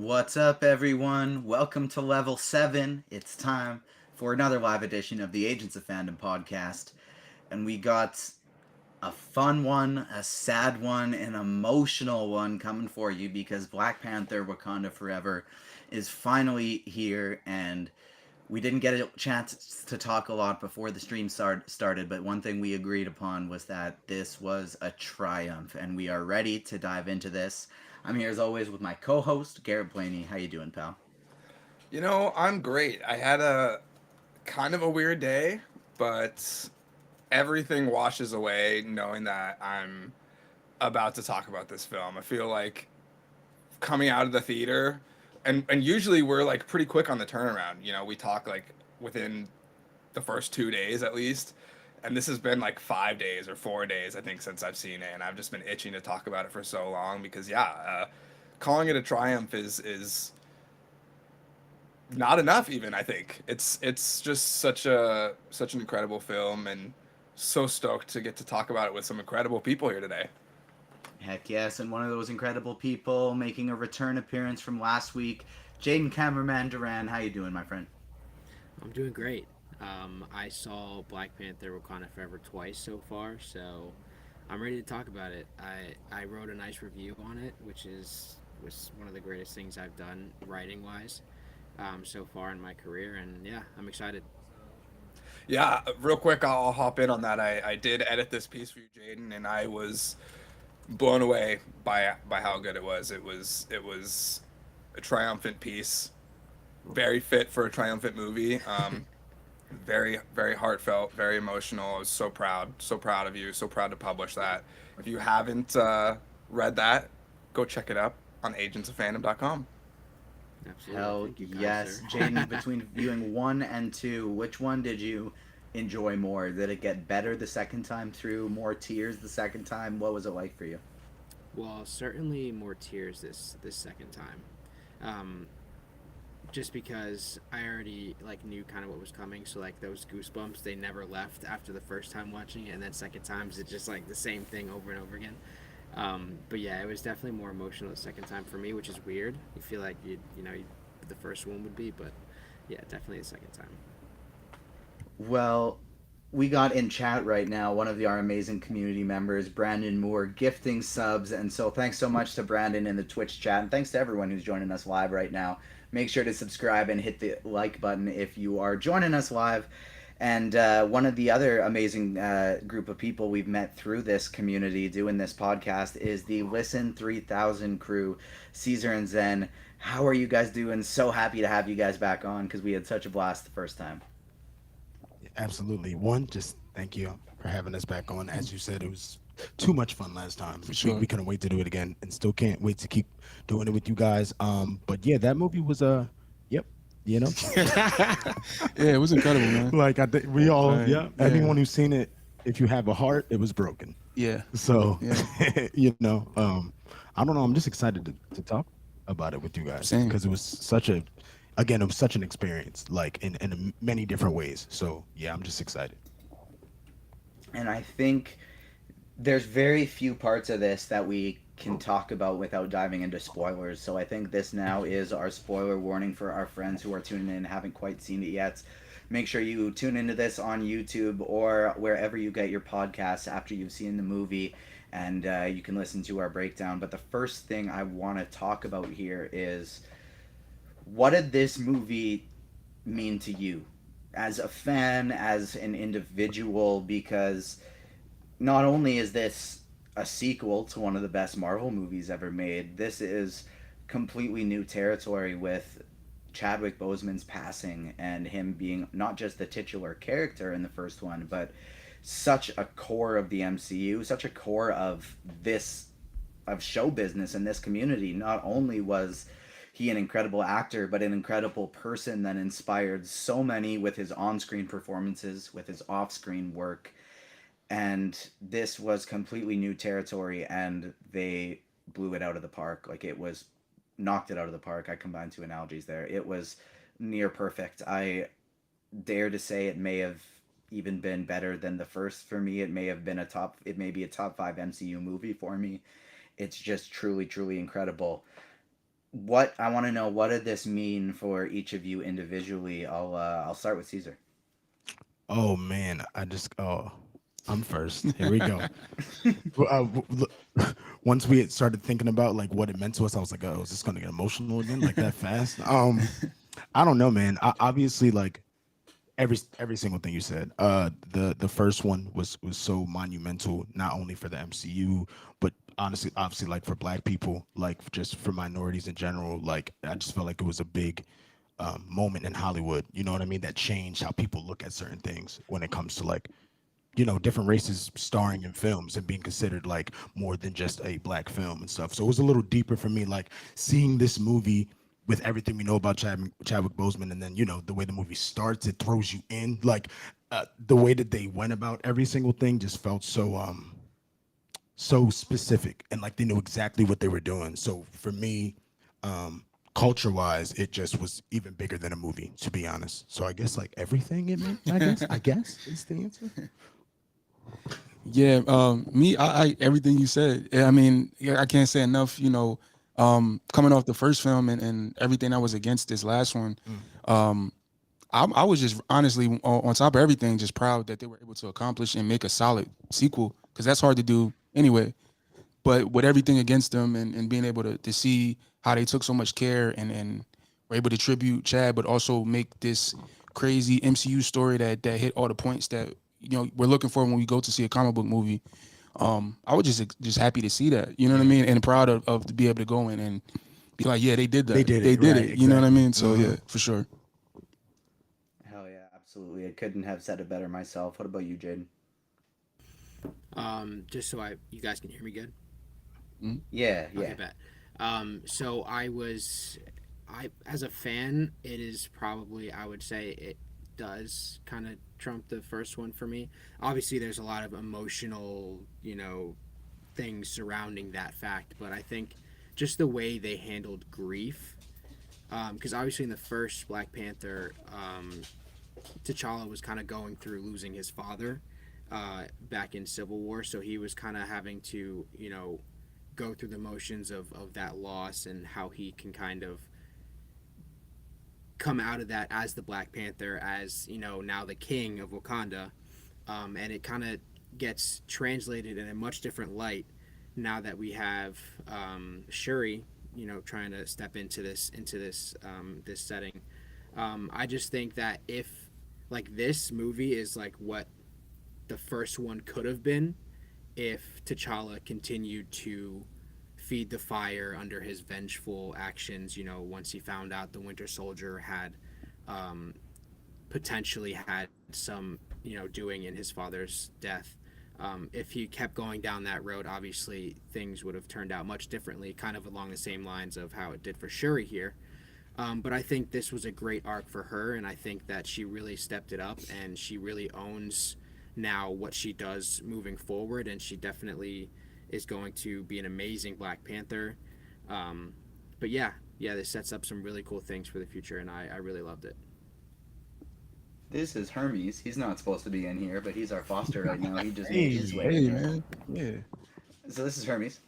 What's up, everyone? Welcome to Level 7. It's time for another live edition of the Agents of Fandom podcast. And we got a fun one, a sad one, an emotional one coming for you because Black Panther Wakanda Forever is finally here. And we didn't get a chance to talk a lot before the stream started, but one thing we agreed upon was that this was a triumph, and we are ready to dive into this. I'm here as always with my co-host Garrett Blaney. How you doing, pal? I'm great. I had a kind of a weird day, but everything washes away knowing that I'm about to talk about this film. I feel like coming out of the theater, and usually we're like pretty quick on the turnaround. We talk like within the first 2 days at least. And this has been like 5 days or 4 days, I think, since I've seen it, and I've just been itching to talk about it for so long because, calling it a triumph is not enough. Even I think it's just such an incredible film, and so stoked to get to talk about it with some incredible people here today. Heck yes, and one of those incredible people making a return appearance from last week, Jaden Cameraman Duran. How you doing, my friend? I'm doing great. I saw Black Panther Wakanda Forever twice so far, so I'm ready to talk about it. I wrote a nice review on it, which was one of the greatest things I've done writing wise so far in my career, and yeah, I'm excited. Yeah, real quick, I'll hop in on that. I did edit this piece for you, Jaden, and I was blown away by how good it was. It was a triumphant piece, very fit for a triumphant movie. Very heartfelt, very emotional. I was so proud of you, so proud to publish that. If you haven't read that, go check it out on agentsoffandom.com. Absolutely, Hell thank you, kind yes, sir. Jaden. Between viewing one and two, which one did you enjoy more? Did it get better the second time through? More tears the second time? What was it like for you? Well, certainly more tears this second time. Um, just because I already like knew kind of what was coming. So like those goosebumps, they never left after the first time watching it, and then second times it's just like the same thing over and over again. But yeah, it was definitely more emotional the second time for me, which is weird. You feel like the first one would be, but yeah, definitely the second time. Well, we got in chat right now one of our amazing community members, Brandon Moore, gifting subs. And so thanks so much to Brandon in the Twitch chat. And thanks to everyone who's joining us live right now. Make sure to subscribe and hit the like button if you are joining us live. And one of the other amazing group of people we've met through this community doing this podcast is the Listen 3000 crew, Caesar and Zen. How are you guys doing? So happy to have you guys back on because we had such a blast the first time. Absolutely. One, just thank you for having us back on. As you said, it was too much fun last time. For We sure. couldn't wait to do it again, and still can't wait to keep doing it with you guys. But yeah, that movie was yep, you know, Yeah, it was incredible, man. like I think we all, Like, yeah, yeah, anyone who's seen it, if you have a heart, it was broken. yeah, So, yeah. I don't know. I'm just excited to talk about it with you guys Same. because it was such a, again, it was such an experience, like in many different ways. So yeah, I'm just excited. And I think there's very few parts of this that we can talk about without diving into spoilers. So I think this now is our spoiler warning for our friends who are tuning in and haven't quite seen it yet. Make sure you tune into this on YouTube or wherever you get your podcasts after you've seen the movie, and you can listen to our breakdown. But the first thing I want to talk about here is, what did this movie mean to you as a fan, as an individual? Because not only is this a sequel to one of the best Marvel movies ever made, this is completely new territory with Chadwick Boseman's passing and him being not just the titular character in the first one, but such a core of the MCU, such a core of this of show business in this community. Not only was he an incredible actor, but an incredible person that inspired so many with his on-screen performances, with his off-screen work, and this was completely new territory, and they blew it out of the park. Like, it was knocked it out of the park. I combined two analogies there. It was near perfect. I dare to say it may have even been better than the first for me. It may be a top 5 MCU movie for me. It's just truly incredible. what I want to know, what did this mean for each of you individually? I'll start with Caesar. Oh man, I'm first. Here we go. Well, once we had started thinking about like what it meant to us, I was like, oh, is this gonna get emotional again like that fast? I don't know, man. Obviously, like every single thing you said. The first one was so monumental, not only for the MCU, but honestly, obviously, like for Black people, like just for minorities in general. Like I just felt like it was a big moment in Hollywood. You know what I mean? That changed how people look at certain things when it comes to like different races starring in films and being considered like more than just a Black film and stuff. So it was a little deeper for me, like seeing this movie with everything we know about Chadwick Boseman, and then the way the movie starts, it throws you in. Like the way that they went about every single thing just felt so specific, and like they knew exactly what they were doing. So for me, um, culture wise, it just was even bigger than a movie, to be honest. So I guess like everything it meant, I guess is the answer. Yeah, me, I everything you said. I mean, yeah, I can't say enough. Coming off the first film and everything I was against this last one, Mm. um, I was just honestly on top of everything, just proud that they were able to accomplish and make a solid sequel because that's hard to do anyway. But with everything against them and being able to see how they took so much care and were able to tribute Chad, but also make this crazy MCU story that hit all the points that we're looking for when we go to see a comic book movie. I was just happy to see that, you know what I Yeah, mean, and proud of to be able to go in and be like, yeah, they did they that, did they it did right, it, you know what I exactly. mean? So yeah, for sure. Hell yeah, absolutely. I couldn't have said it better myself. What about you, Jaden? Just so you guys can hear me good. Mhm. Yeah, Okay, yeah. bet. So I as a fan, it is probably, I would say it does kind of trump the first one for me. Obviously, there's a lot of emotional, things surrounding that fact, but I think just the way they handled grief, because obviously in the first Black Panther, T'Challa was kind of going through losing his father back in Civil War, so he was kind of having to, go through the motions of that loss and how he can kind of come out of that as the Black Panther, as now the king of Wakanda, and it kind of gets translated in a much different light now that we have Shuri, trying to step into this setting. I just think that if like this movie is like what the first one could have been, if T'Challa continued to feed the fire under his vengeful actions, once he found out the Winter Soldier had um, potentially had some, doing in his father's death. If he kept going down that road, obviously things would have turned out much differently, kind of along the same lines of how it did for Shuri here. But I think this was a great arc for her, and I think that she really stepped it up, and she really owns now what she does moving forward, and she definitely is going to be an amazing Black Panther. Um, but yeah, this sets up some really cool things for the future, and I really loved it. This is Hermes. He's not supposed to be in here, but he's our foster right now. He just made his Hey, way in Hey here. man, yeah. So this is Hermes.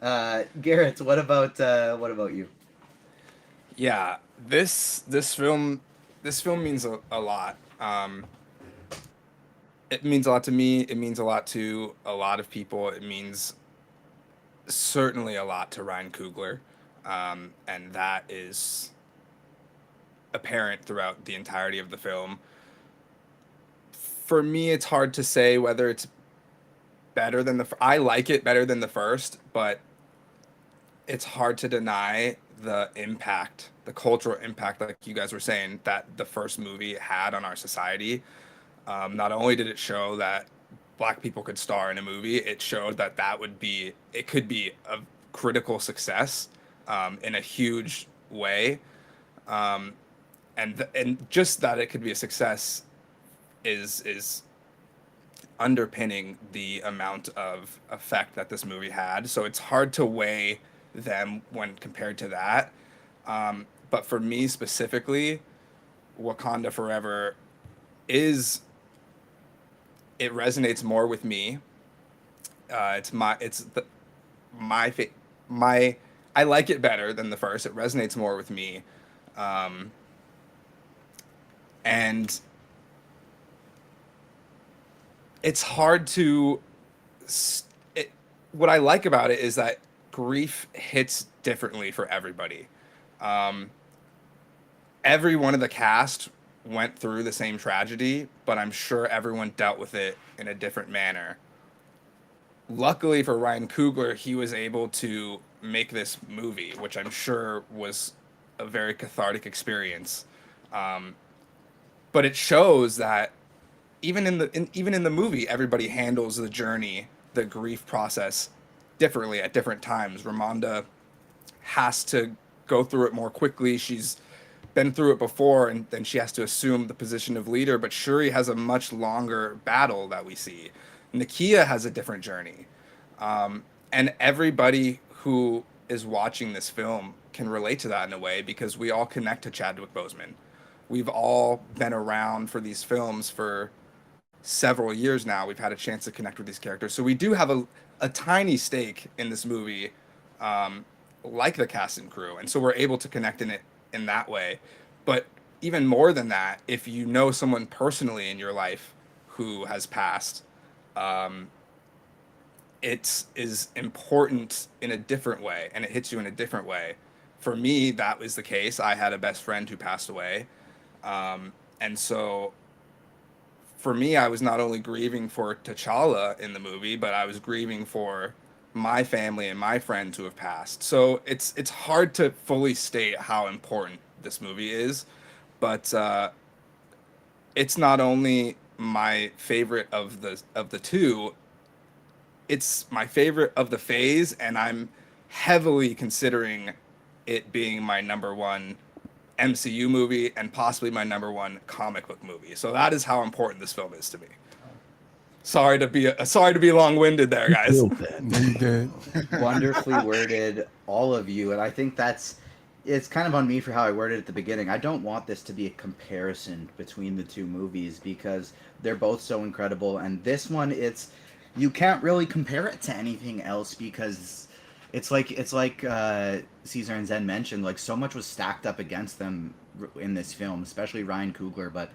Garrett, what about you? Yeah, this film means a lot. It means a lot to me. It means a lot to a lot of people. It means certainly a lot to Ryan Coogler, and that is apparent throughout the entirety of the film. For me, it's hard to say whether it's better than I like it better than the first, but it's hard to deny the impact, the cultural impact, like you guys were saying, that the first movie had on our society. Not only did it show that Black people could star in a movie, it showed that it could be a critical success in a huge way, um, and just that it could be a success is underpinning the amount of effect that this movie had. So it's hard to weigh them when compared to that. But for me specifically, Wakanda Forever is it resonates more with me. It's my it's the my fa- my I like it better than the first. It resonates more with me. Um, and it's hard to it, what I like about it is that grief hits differently for everybody. Um, every one of the cast went through the same tragedy, but I'm sure everyone dealt with it in a different manner. Luckily for Ryan Coogler, he was able to make this movie, which I'm sure was a very cathartic experience. Um, but it shows that even in the movie, everybody handles the journey, the grief process, differently at different times. Ramonda has to go through it more quickly. She's been through it before, and then she has to assume the position of leader. But Shuri has a much longer battle that we see. Nakia has a different journey, and everybody who is watching this film can relate to that in a way because we all connect to Chadwick Boseman. We've all been around for these films for several years now. We've had a chance to connect with these characters, so we do have a tiny stake in this movie, um, like the cast and crew, and so we're able to connect in it in that way. But even more than that, if you know someone personally in your life who has passed, um, it is important in a different way, and it hits you in a different way. For me, that was the case. I had a best friend who passed away, and so for me, I was not only grieving for T'Challa in the movie, but I was grieving for my family and my friends who have passed. So it's hard to fully state how important this movie is, but it's not only my favorite of the two, it's my favorite of the phase, and I'm heavily considering it being my number one MCU movie and possibly my number one comic book movie. So that is how important this film is to me. Sorry to be long-winded there, guys. Feel that. No, you good. Wonderfully worded, all of you, and I think it's kind of on me for how I worded it at the beginning. I don't want this to be a comparison between the two movies because they're both so incredible, and this one, you can't really compare it to anything else because it's like Caesar and Zen mentioned, like so much was stacked up against them in this film, especially Ryan Coogler, but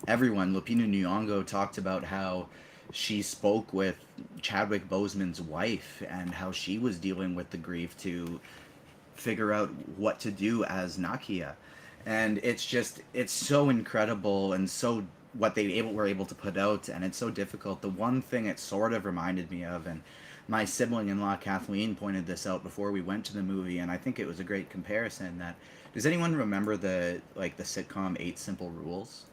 everyone. Lupita Nyong'o talked about how she spoke with Chadwick Boseman's wife and how she was dealing with the grief to figure out what to do as Nakia. And it's so incredible and so what were able to put out, and it's so difficult. The one thing it sort of reminded me of, and my sibling-in-law Kathleen pointed this out before we went to the movie, and I think it was a great comparison. That does anyone remember the sitcom Eight Simple Rules?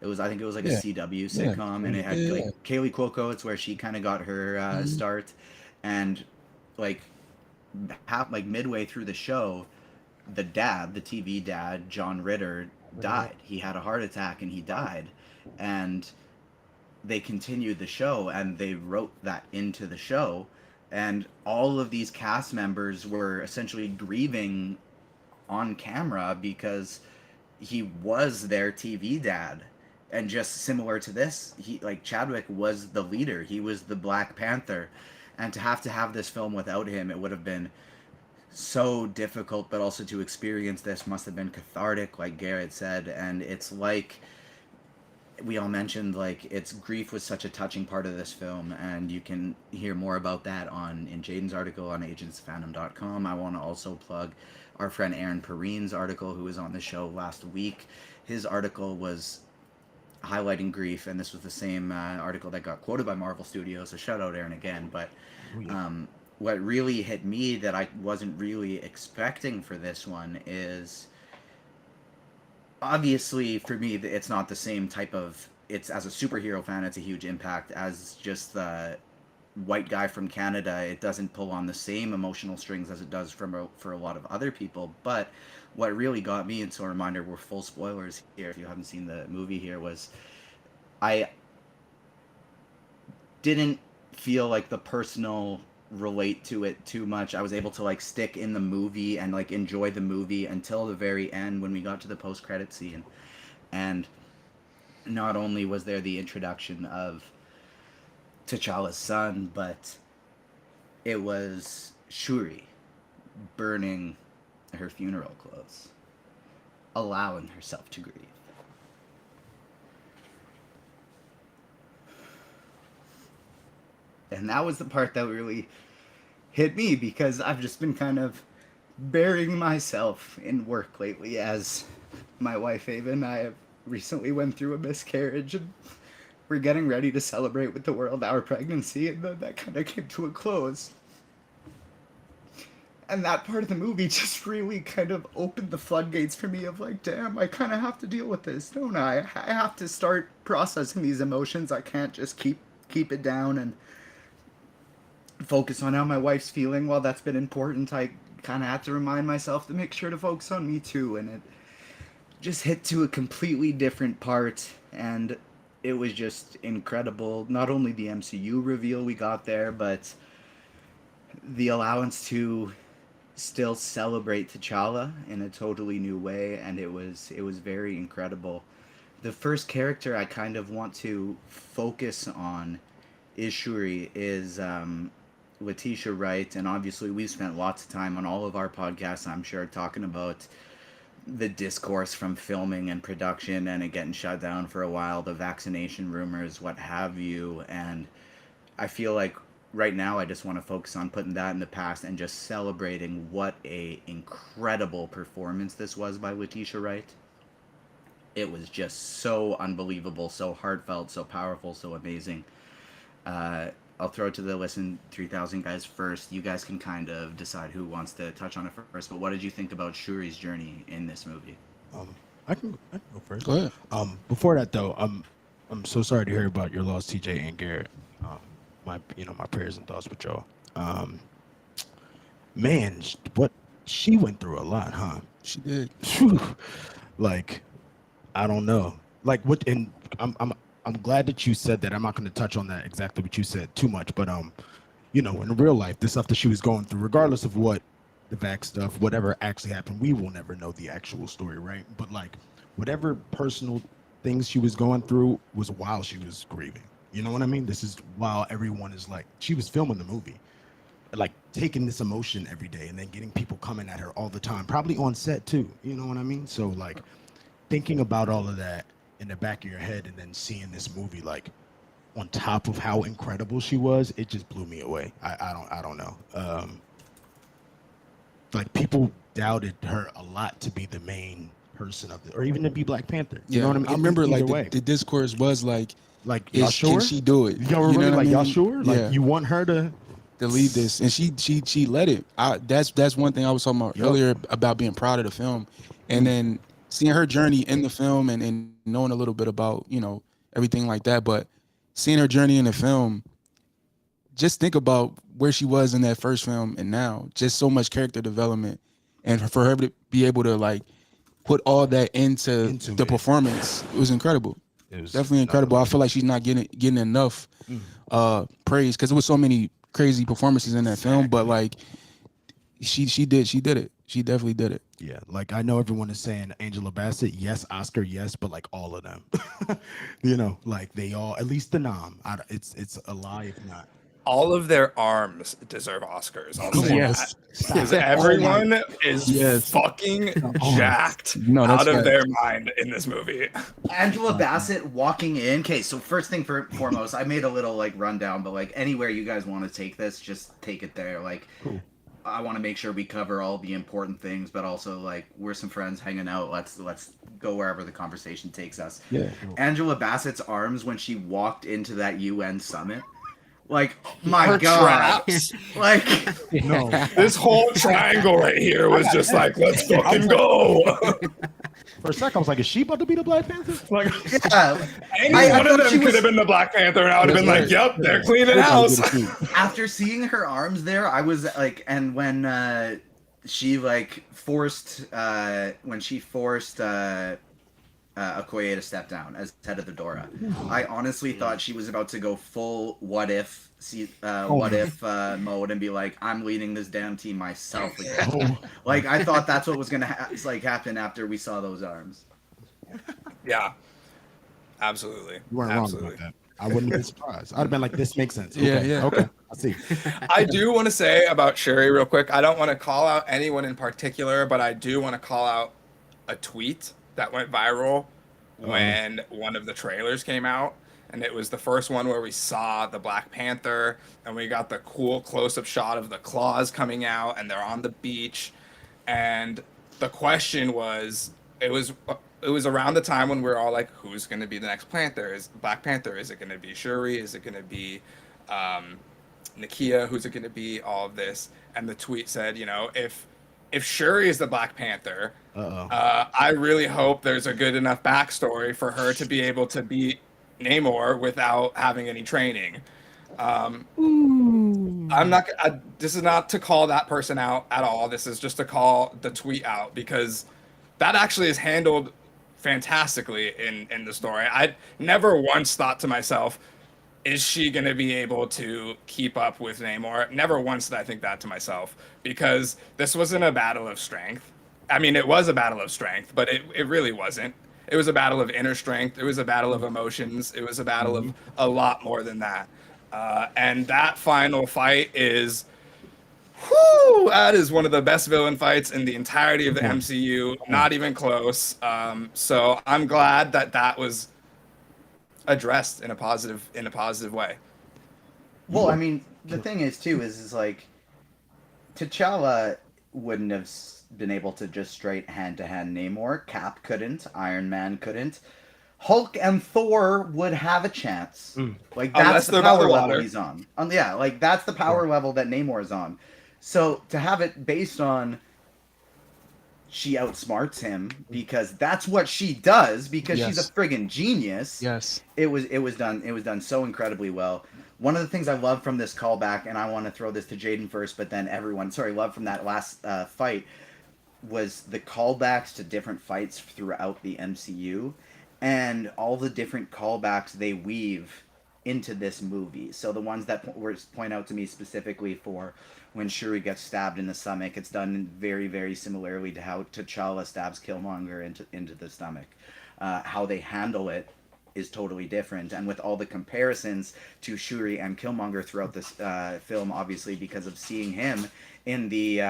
I think it was like a Yeah, CW yeah, sitcom, and it had yeah. like Kaylee Cuoco. It's where she kind of got her Mhm. start, and like midway through the show, the TV dad, John Ritter, Right. died. He had a heart attack and he died, and they continued the show and they wrote that into the show, and all of these cast members were essentially grieving on camera because he was their TV dad. And just similar to this, he like Chadwick was the leader. He was the Black Panther. And to have this film without him, it would have been so difficult, but also to experience this must have been cathartic, like Garrett said. And it's like we all mentioned, like its grief was such a touching part of this film, and you can hear more about that in Jaden's article on agentsfandom.com. I want to also plug our friend Aaron Perrine's article, who was on the show last week. His article was highlighting grief, and this was the same article that got quoted by Marvel Studios. So shout out Aaron again. But Oh, yeah. what really hit me that I wasn't really expecting for this one is obviously for me it's not the same type of, it's as a superhero fan it's a huge impact. As just the white guy from Canada, it doesn't pull on the same emotional strings as it does for a lot of other people. But what really got me, and so a reminder, we're full spoilers here if you haven't seen the movie here, was I didn't feel like the personal relate to it too much. I was able to like stick in the movie and like enjoy the movie until the very end when we got to the post credit scene. And not only was there the introduction of T'Challa's son, but it was Shuri, burning her funeral clothes, allowing herself to grieve. And that was the part that really hit me because I've just been kind of burying myself in work lately as my wife Ava and I have recently went through a miscarriage and we're getting ready to celebrate with the world our pregnancy, and then that kind of came to a close. And that part of the movie just really kind of opened the floodgates for me of like, damn, I kind of have to deal with this, don't I? I have to start processing these emotions. I can't just keep it down and focus on how my wife's feeling. While that's been important, I kind of have to remind myself to make sure to focus on me too. And it just hit to a completely different part, and it was just incredible. Not only the MCU reveal we got there, but the allowance to still celebrate T'Challa in a totally new way, and it was very incredible. The first character I kind of want to focus on is Shuri, is Letitia Wright, and obviously we've spent lots of time on all of our podcasts, I'm sure, talking about the discourse from filming and production and it getting shut down for a while, the vaccination rumors, what have you, and I feel like right now I just want to focus on putting that in the past and just celebrating what a incredible performance this was by Letitia Wright. It was just so unbelievable, so heartfelt, so powerful, so amazing. I'll throw it to the Listen 3000 guys first. You guys can kind of decide who wants to touch on it first, but what did you think about Shuri's journey in this movie? I can go first. Go ahead. Before that though, I'm so sorry to hear about your loss, TJ and Garrett. My prayers and thoughts with y'all. Man, what she went through a lot, huh? She did. Phew. Like, I don't know. Like what? And I'm glad that you said that. I'm not going to touch on that exactly what you said too much, but in real life, the stuff that she was going through, regardless of what the vac stuff, whatever actually happened, we will never know the actual story, right? But like, whatever personal things she was going through was while she was grieving. You know what I mean? This is while everyone is like, she was filming the movie, like taking this emotion every day, and then getting people coming at her all the time, probably on set too. You know what I mean? So like, thinking about all of that in the back of your head and then seeing this movie like on top of how incredible she was, it just blew me away. I don't know. Like people doubted her a lot to be the main person of it, or even to be Black Panther. You know what I mean? I remember Either like way. the discourse was like y'all sure? Can she do it? Y'all really what I like, y'all mean? sure? Like Yeah. you want her to lead this, and she let it. That's one thing I was talking about earlier about being proud of the film, and then seeing her journey in the film and knowing a little bit about everything like that, but seeing her journey in the film, just think about where she was in that first film and now, just so much character development, and for her to be able to like put all that into the performance, it was incredible. It was definitely incredible. I feel like she's not getting enough praise because there was so many crazy performances in that film, but like she did it. She definitely did it. Yeah, like I know everyone is saying Angela Bassett, yes, Oscar, yes, but like all of them, like they all, at least the nom. It's a lie if not. All of their arms deserve Oscars. I'll say Yes. that. Because everyone is fucking jacked out of their mind in this movie. Angela Bassett walking in. Okay, so first thing foremost, I made a little like rundown, but like anywhere you guys want to take this, just take it there. Like, cool. I want to make sure we cover all the important things, but also like we're some friends hanging out. Let's go wherever the conversation takes us. Yeah. Angela Bassett's arms when she walked into that UN summit. Like, my Her God. traps. Like, No. This whole triangle right here was just like, let's fucking go. For a second, I was like, is she about to be the Black Panther? Like, yeah. Any one of them could have been the Black Panther, and I would have been like, yep, they're cleaning house. After seeing her arms there, I was like, and when she like forced, Okoye to step down as head of the Dora, I honestly thought she was about to go full what if mode and be like, I'm leading this damn team myself again. Like I thought that's what was gonna happen after we saw those arms. Yeah, absolutely. You weren't wrong about that. I wouldn't have been surprised. I'd have been like, this makes sense. Yeah, Okay, yeah. okay, I see. I do want to say about Shuri real quick. I don't want to call out anyone in particular, but I do want to call out a tweet that went viral when one of the trailers came out. And it was the first one where we saw the Black Panther and we got the cool close up shot of the claws coming out and they're on the beach. And the question was, it was around the time when we were all like, who's going to be the next Panther? Is Black Panther? Is it going to be Shuri? Is it going to be Nakia? Who's it going to be? All of this. And the tweet said, you know, if Shuri is the Black Panther, I really hope there's a good enough backstory for her to be able to beat Namor without having any training. I'm not. This is not to call that person out at all. This is just to call the tweet out because that actually is handled fantastically in the story. I never once thought to myself, is she going to be able to keep up with Namor? Never once did I think that to myself because this wasn't a battle of strength. I mean, it was a battle of strength, but it really wasn't. It was a battle of inner strength. It was a battle of emotions. It was a battle of a lot more than that. And that final fight is, whoo, that is one of the best villain fights in the entirety of the MCU. Not even close. So I'm glad that that was addressed in a positive way. Well, I mean, the thing is too is like T'Challa wouldn't have been able to just straight hand-to-hand Namor. Cap couldn't. Iron Man couldn't. Hulk and Thor would have a chance. Like that's Unless the they're by power the level water. he's on. Yeah, like that's the power level that Namor is on. So to have it based on she outsmarts him because that's what she does because she's a friggin' genius. Yes. It was done so incredibly well. One of the things I love from this callback, and I want to throw this to Jaden first, but then love from that last fight was the callbacks to different fights throughout the MCU and all the different callbacks they weave into this movie. So the ones that point out to me specifically for when Shuri gets stabbed in the stomach, it's done very, very similarly to how T'Challa stabs Killmonger into the stomach. How they handle it is totally different, and with all the comparisons to Shuri and Killmonger throughout this film, obviously because of seeing him in the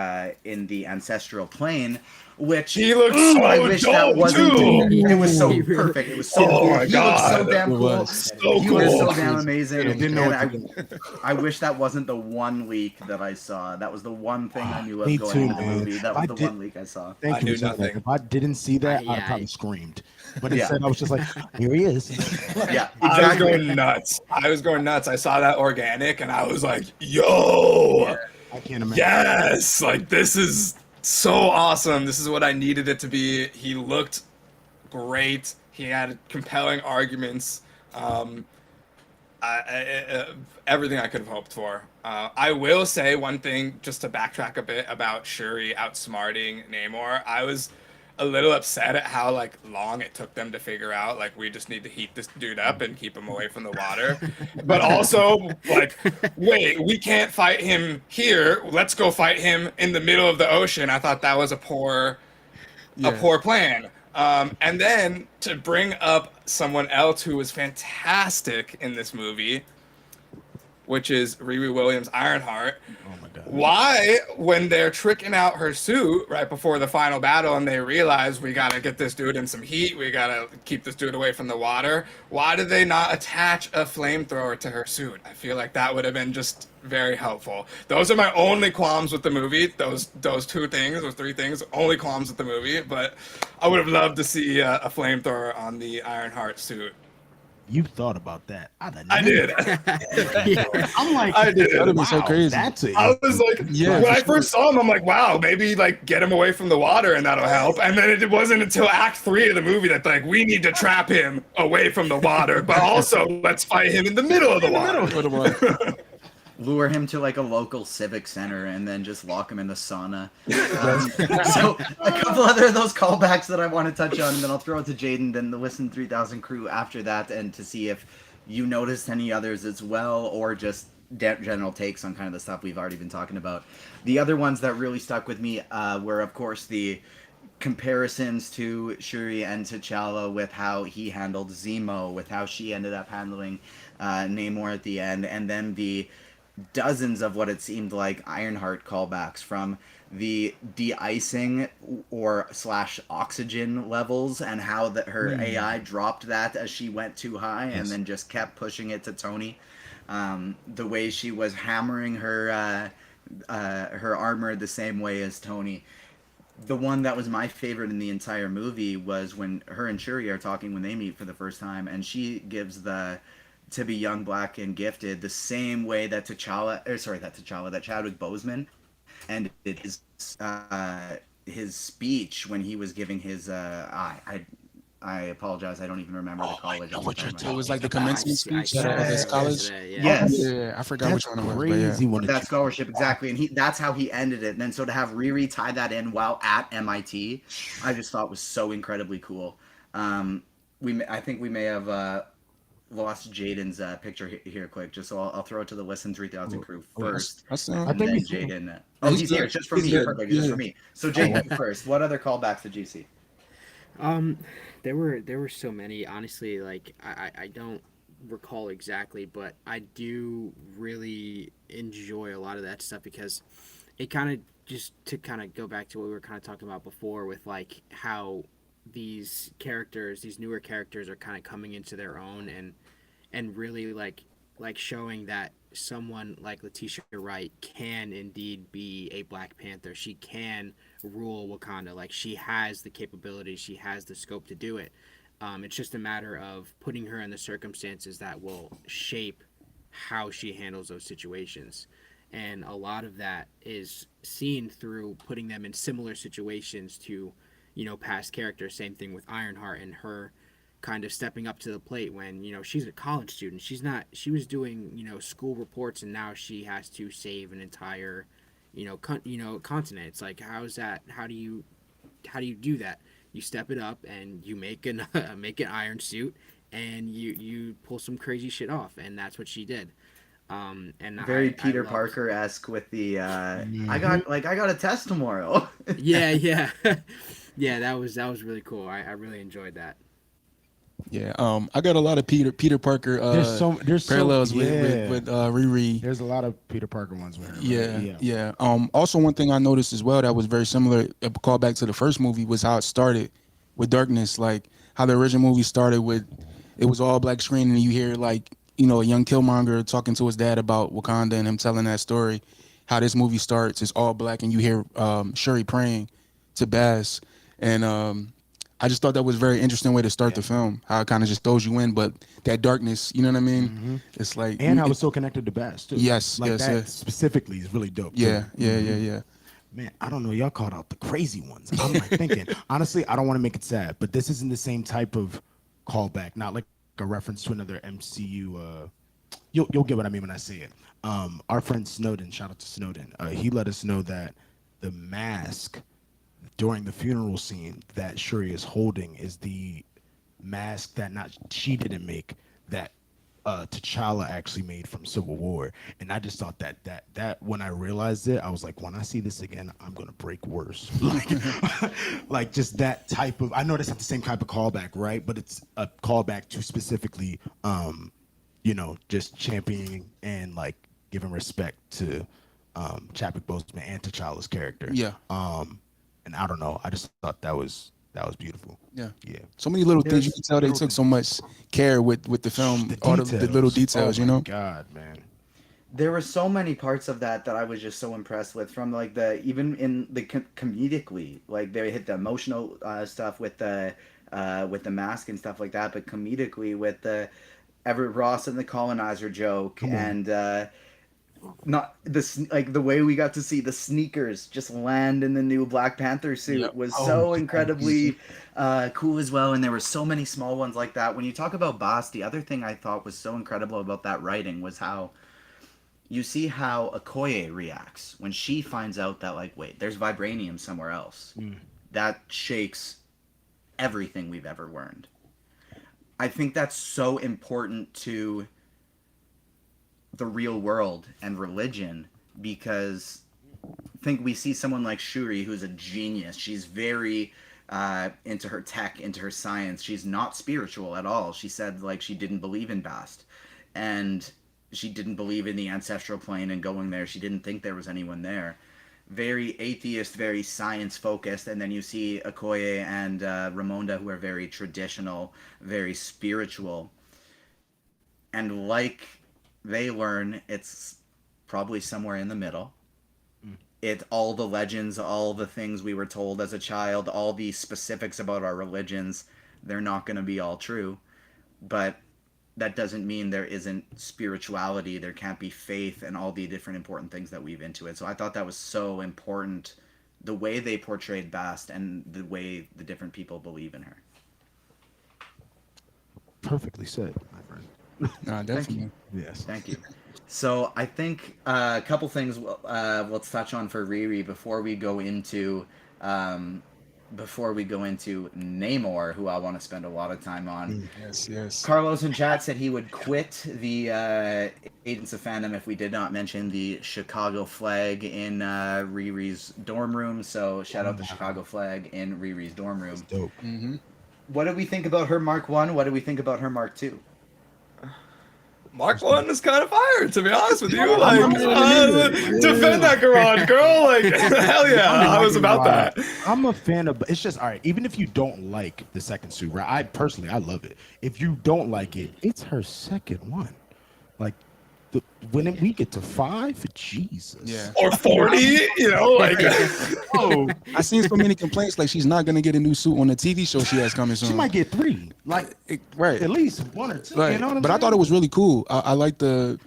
ancestral plane, which He looks so I wish that dope, wasn't. too. It was so He really perfect. It was so. Oh cool. my He God. looked so damn It cool. was. So He was so cool. damn amazing. I didn't know And what to I wish that wasn't the one leak that I saw. That was the one thing I knew of Me going too, into the man. movie. That I was the did- one leak I saw. Thank I you knew for saying that. nothing. If I didn't see that, Yeah, I'd probably I- screamed. But instead, I was just like, here he is. Yeah, I was exactly. going nuts. I saw that organic and I was like, yo, I can't imagine. yes, like this is so awesome. This is what I needed it to be. He looked great. He had compelling arguments. Everything I could have hoped for. I will say one thing, just to backtrack a bit about Shuri outsmarting Namor. I was a little upset at how like long it took them to figure out like we just need to heat this dude up and keep him away from the water. But also like, wait, we can't fight him here. Let's go fight him in the middle of the ocean. I thought that was a poor plan. And then to bring up someone else who was fantastic in this movie, which is Riri Williams Ironheart. Oh my God. Why, when they're tricking out her suit right before the final battle and they realize we gotta get this dude in some heat, we gotta keep this dude away from the water, why did they not attach a flamethrower to her suit? I feel like that would have been just very helpful. Those are my only qualms with the movie. Those three things, only qualms with the movie. But I would have loved to see a flamethrower on the Ironheart suit. You thought about that. I did. I'm like, I did. That'd be wow, so crazy. That's it. I was like, Yeah, when for I sure. first saw him, I'm like, wow, maybe like get him away from the water and that'll help. And then it wasn't until Act 3 of the movie that like we need to trap him away from the water, but also let's fight him in the middle of the water. Lure him to like a local civic center and then just lock him in the sauna. So a couple other of those callbacks that I want to touch on, and then I'll throw it to Jaden, then the Listen 3000 crew after that, and to see if you noticed any others as well, or just general takes on kind of the stuff we've already been talking about. The other ones that really stuck with me were, of course, the comparisons to Shuri and T'Challa with how he handled Zemo, with how she ended up handling Namor at the end, and then the dozens of what it seemed like Ironheart callbacks from the de-icing or slash oxygen levels, and how that her AI dropped that as she went too high and Yes. then just kept pushing it to Tony. The way she was hammering her armor the same way as Tony. The one that was my favorite in the entire movie was when her and Shuri are talking when they meet for the first time, and she gives the to be young, black, and gifted the same way that that Chadwick Boseman ended his speech when he was giving his I apologize, I don't even remember the Oh, I college know off the what top you're of my It head. was like the I commencement see. I speech saw at that his earlier college. Yes. today. Yeah. Oh, Yes, yeah, I forgot That's which one it was, but yeah. crazy when for it that scholarship exactly, and that's how he ended it. And then so to have Riri tie that in while at MIT, I just thought was so incredibly cool. Um, I think we may have lost Jaden's picture here quick, just so I'll throw it to the Listen 3000 crew Oh, first, That's I and think we then saw. Jaden. no, Oh, he's he's here. good. It's just for He's me. good. Perfect. It's just Yeah. for me. So Oh, Jaden, you first. What other callbacks did you see? Um, there were so many. Honestly, like I don't recall exactly, but I do really enjoy a lot of that stuff because it kind of just to kind of go back to what we were kind of talking about before with like how these characters, these newer characters, are kind of coming into their own and really like showing that someone like Letitia Wright can indeed be a Black Panther. She can rule Wakanda. Like she has the capability, she has the scope to do it. It's just a matter of putting her in the circumstances that will shape how she handles those situations. And a lot of that is seen through putting them in similar situations to, past characters. Same thing with Ironheart and her kind of stepping up to the plate when she's a college student. She was doing school reports, and now she has to save an entire continent. It's like, how is that? How do you do that? You step it up and you make an make an iron suit, and you pull some crazy shit off, and that's what she did. And Very I Peter loved. Parker esque with the Mhm. I got a test tomorrow. Yeah, yeah. Yeah, that was really cool. I really enjoyed that. Yeah. I got a lot of Peter Parker There's so parallels yeah. with Riri. There's a lot of Peter Parker ones with her, right? Yeah, Yeah. yeah. Also, one thing I noticed as well that was very similar, a call back to the first movie, was how it started with Darkness. Like how the original movie started with, it was all black screen, and you hear like a young Killmonger talking to his dad about Wakanda and him telling that story. How this movie starts is all black, and you hear Shuri praying to Baz, and I just thought that was a very interesting way to start Yeah. the film. How it kind of just throws you in, but that darkness, you know what I mean? Hmm. It's like, And how it's so connected to Bass too. yes, Like yes, yeah. that specifically is really dope too. Yeah, yeah, yeah, Hmm. yeah. Man, I don't know. Y'all called out the crazy ones. I'm like thinking, honestly, I don't want to make it sad, but this isn't the same type of callback, not like a reference to another MCU. You'll get what I mean when I say it. Our friend Snowden, shout out to Snowden. He let us know that the mask during the funeral scene that Shuri is holding is the mask that not she didn't make, that T'Challa actually made from Civil War. And I just thought that when I realized it, I was like, when I see this again, I'm gonna break worse. Like, like just that type of. I know that's not the same type of callback, right? But it's a callback to specifically, just championing and like giving respect to Chadwick Boseman and T'Challa's character. Yeah, And I don't know. I just thought that was beautiful. yeah. Yeah. So many little things you There's can tell they Little took things. so much care with the film, The all the little details. Oh details, you my know. God, man. there were so many parts of that that I was just so impressed with, from like the even in the comedically, like they hit the emotional stuff with the mask and stuff like that, but comedically with the Everett Ross and the colonizer joke, Come on. and not like the way we got to see the sneakers just land in the new Black Panther Yeah. suit was Oh so yes. incredibly cool as well. And there were so many small ones like that. When you talk about Boss, the other thing I thought was so incredible about that writing was how you see how Okoye reacts when she finds out that, like, wait, there's vibranium somewhere else. Mm. That shakes everything we've ever learned. I think that's so important to the real world and religion, because think we see someone like Shuri, who's a genius. She's very into her tech, into her science. She's not spiritual at all. She said like she didn't believe in Bast, and she didn't believe in the ancestral plane and going there. She didn't think there was anyone there. Very atheist, very science focused. And then you see Okoye and Ramonda, who are very traditional, very spiritual. And like they learn, it's probably somewhere in the middle. It all the legends, all the things we were told as a child, all the specifics about our religions, they're not going to be all true. But that doesn't mean there isn't spirituality, there can't be faith, and all the different important things that weave into it. So I thought that was so important, the way they portrayed Bast and the way the different people believe in her. Perfectly said, my friend. Nah, definitely. Yes. Thank you. So I think a couple things let's touch on for Riri before we go into Namor, who I want to spend a lot of time on. Yes, yes. Carlos in chat said he would quit the Agents of Fandom if we did not mention the Chicago flag in Riri's dorm room. So shout out the Chicago flag in Riri's dorm room. Dope. Mm-hmm. What did we think about her Mark 1? What did we think about her Mark 2? Mark 1 is kind of fire, to be honest with you. Like, defend that garage, girl. Like, hell yeah, I was about that. I'm a fan of, it's just, all right, even if you don't like the second suit, right? I love it. If you don't like it, it's her second one. Like, when we get to 5, Jesus. Yeah. Or 40, you know, like. Oh, I seen so many complaints like she's not gonna get a new suit on the TV show she has coming soon. she might get 3, like right. at least 1 or 2. Right. You know what I'm But I saying? thought it was really cool. I like there's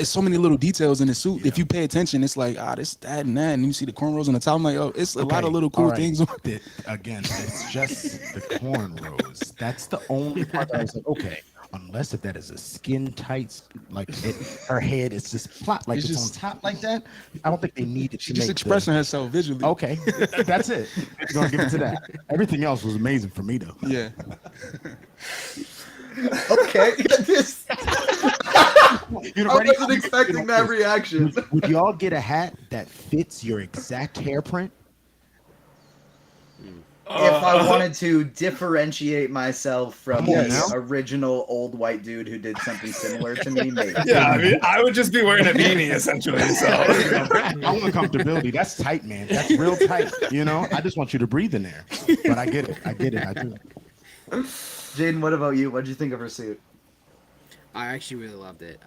so many little details in the suit. Yeah. If you pay attention, it's like this, that, and that, and you see the cornrows on the top. I'm like, oh, it's a lot of little cool all right. things. Again, it's just the cornrows. That's the only part that I was like, okay. Unless if that is a skin tight, like her head is just flat, like it's just- on top like that. I don't think they needed to She's just make expressing herself visually. Okay, that's it. We're gonna give it to that. Everything else was amazing for me though. Yeah. Okay, this. I wasn't expecting that Would, reaction. would y'all get a hat that fits your exact hair print? If I wanted to differentiate myself from Come on the now. original old white dude who did something similar to me, maybe. Yeah, I mean, I would just be wearing a beanie, essentially. So, I want comfortability. That's tight, man. That's real tight. You know, I just want you to breathe in there. But I get it. I do. Jaden, what about you? What did you think of her suit? I actually really loved it.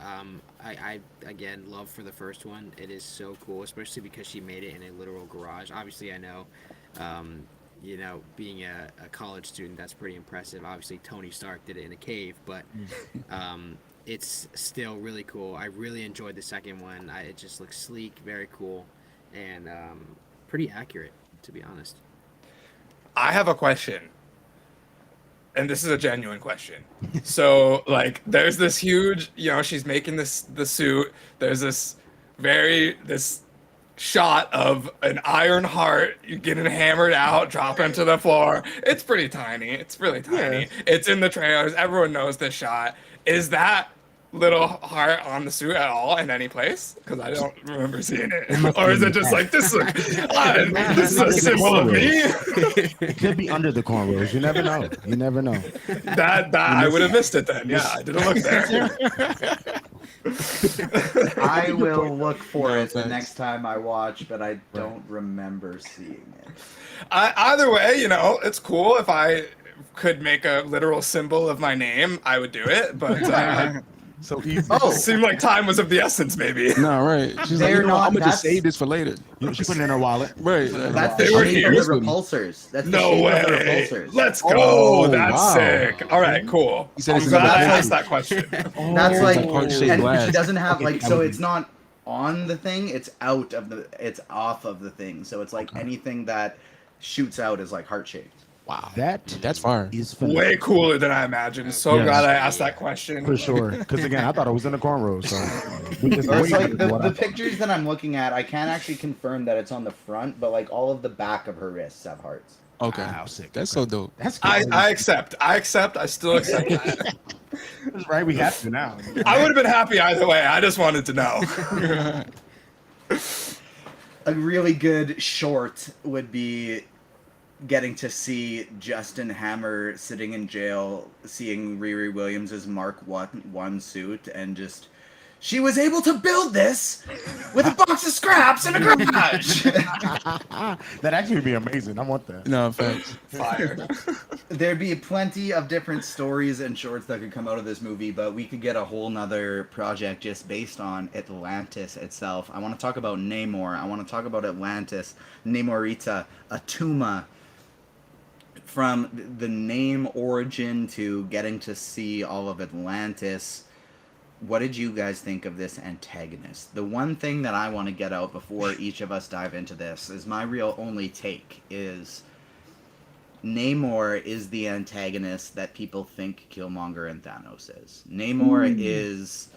I again love for the first one. It is so cool, especially because she made it in a literal garage. Obviously, I know, you know, being a college student, that's pretty impressive. Obviously, Tony Stark did it in a cave, but it's still really cool. I really enjoyed the second one. It just looks sleek, very cool, and pretty accurate, to be honest. I have a question. And this is a genuine question. So, like, there's this huge, you know, she's making the suit. There's this shot of an iron heart getting hammered out, dropping to the floor. It's pretty tiny. It's really tiny. Yeah. It's in the trailers. Everyone knows this shot. Is that little heart on the suit at all in any place? Because I don't remember seeing it. Or is it just like, this is a symbol of me? It could be under the cornrows. You never know. You never know. That I would have missed it then. Yeah, I didn't look there. I will look for it the thanks. next time I watch, but I don't remember seeing it. Either way, you know, it's cool. If I could make a literal symbol of my name, I would do it. But So easy. Oh, seemed like time was of the essence, maybe. No, right. She's like, They're not- I'm gonna just that's- save this for later. You know, she put it in her wallet. Right. that's the They were shape of here. the repulsors. That's the No shape of the way. repulsors. Let's go. Oh, That's wow. sick. All right, cool. He said I'm it's glad I in the asked that question. That's Oh, like, it's a heart-shaped and glass. she doesn't have Okay, like, that so would it's be- not on the thing, it's out of the, it's off of the thing. So it's like anything that shoots out is like heart shaped. Wow. That's fire. is Way phenomenal. cooler than I imagined. So Yes. glad I asked that question. For sure. Because again, I thought it was in the cornrows. So we just Or it's waited like for what the I- pictures that I'm looking at, I can't actually confirm that it's on the front, but like all of the back of her wrists have hearts. Okay. Wow, sick. That's so dope. That's I good. accept. I still accept that. That's right. We have to now. I would have been happy either way. I just wanted to know. A really good short would be getting to see Justin Hammer sitting in jail, seeing Riri Williams' Mark 1 suit, and just, she was able to build this with a box of scraps in a garage. That actually would be amazing. I want that. No, facts. Fire. There'd be plenty of different stories and shorts that could come out of this movie, but we could get a whole nother project just based on Atlantis itself. I want to talk about Namor. I want to talk about Atlantis, Namorita, Atuma. From the name origin to getting to see all of Atlantis, what did you guys think of this antagonist? The one thing that I want to get out before each of us dive into this is my real only take is Namor is the antagonist that people think Killmonger and Thanos is. Namor is...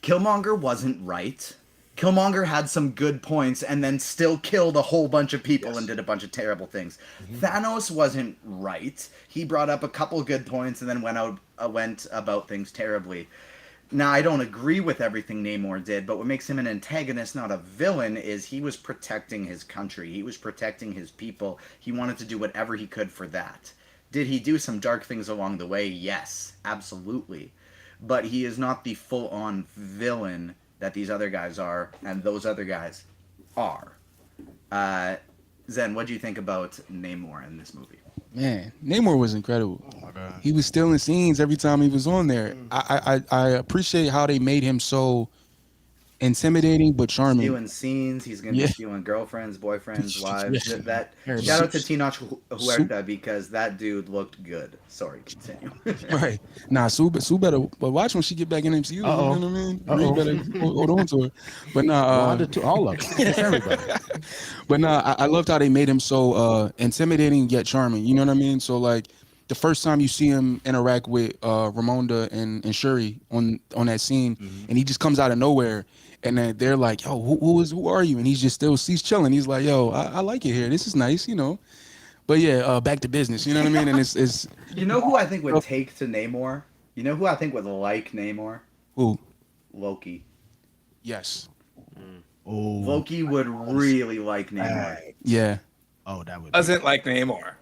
Killmonger wasn't right. Killmonger had some good points and then still killed a whole bunch of people and did a bunch of terrible things. Thanos wasn't right. He brought up a couple good points and then went about things terribly. Now, I don't agree with everything Namor did, but what makes him an antagonist, not a villain, is he was protecting his country. He was protecting his people. He wanted to do whatever he could for that. Did he do some dark things along the way? Yes, absolutely. But he is not the full-on villain that these other guys are, and those other guys are. Zen, what do you think about Namor in this movie? Man, Namor was incredible. Oh my god. He was stealing scenes every time he was on there. I appreciate how they made him so intimidating but charming. Stealing scenes, he's going to Yeah. be stealing girlfriends, boyfriends, wives. Yeah. That Very shout out much. to Tenoch Huerta because that dude looked good. Sorry, continue. Right. Nah, Sue better but watch when she get back in MCU. You know what I mean? You better hold on to her. But nah, Wanda too, all of them. It's everybody. but nah, I loved how they made him so intimidating yet charming. You know what I mean? So like the first time you see him interact with Ramonda and Shuri on that scene, and he just comes out of nowhere, and then they're like, "Yo, who are you?" And he's chilling. He's like, "Yo, I like it here. This is nice, you know." But yeah, back to business. You know what I mean? And it's You know who I think would take to Namor? You know who I think would like Namor? who? Loki. Yes. Oh, Loki would really like Namor. Yeah. oh, that would. Doesn't like Namor.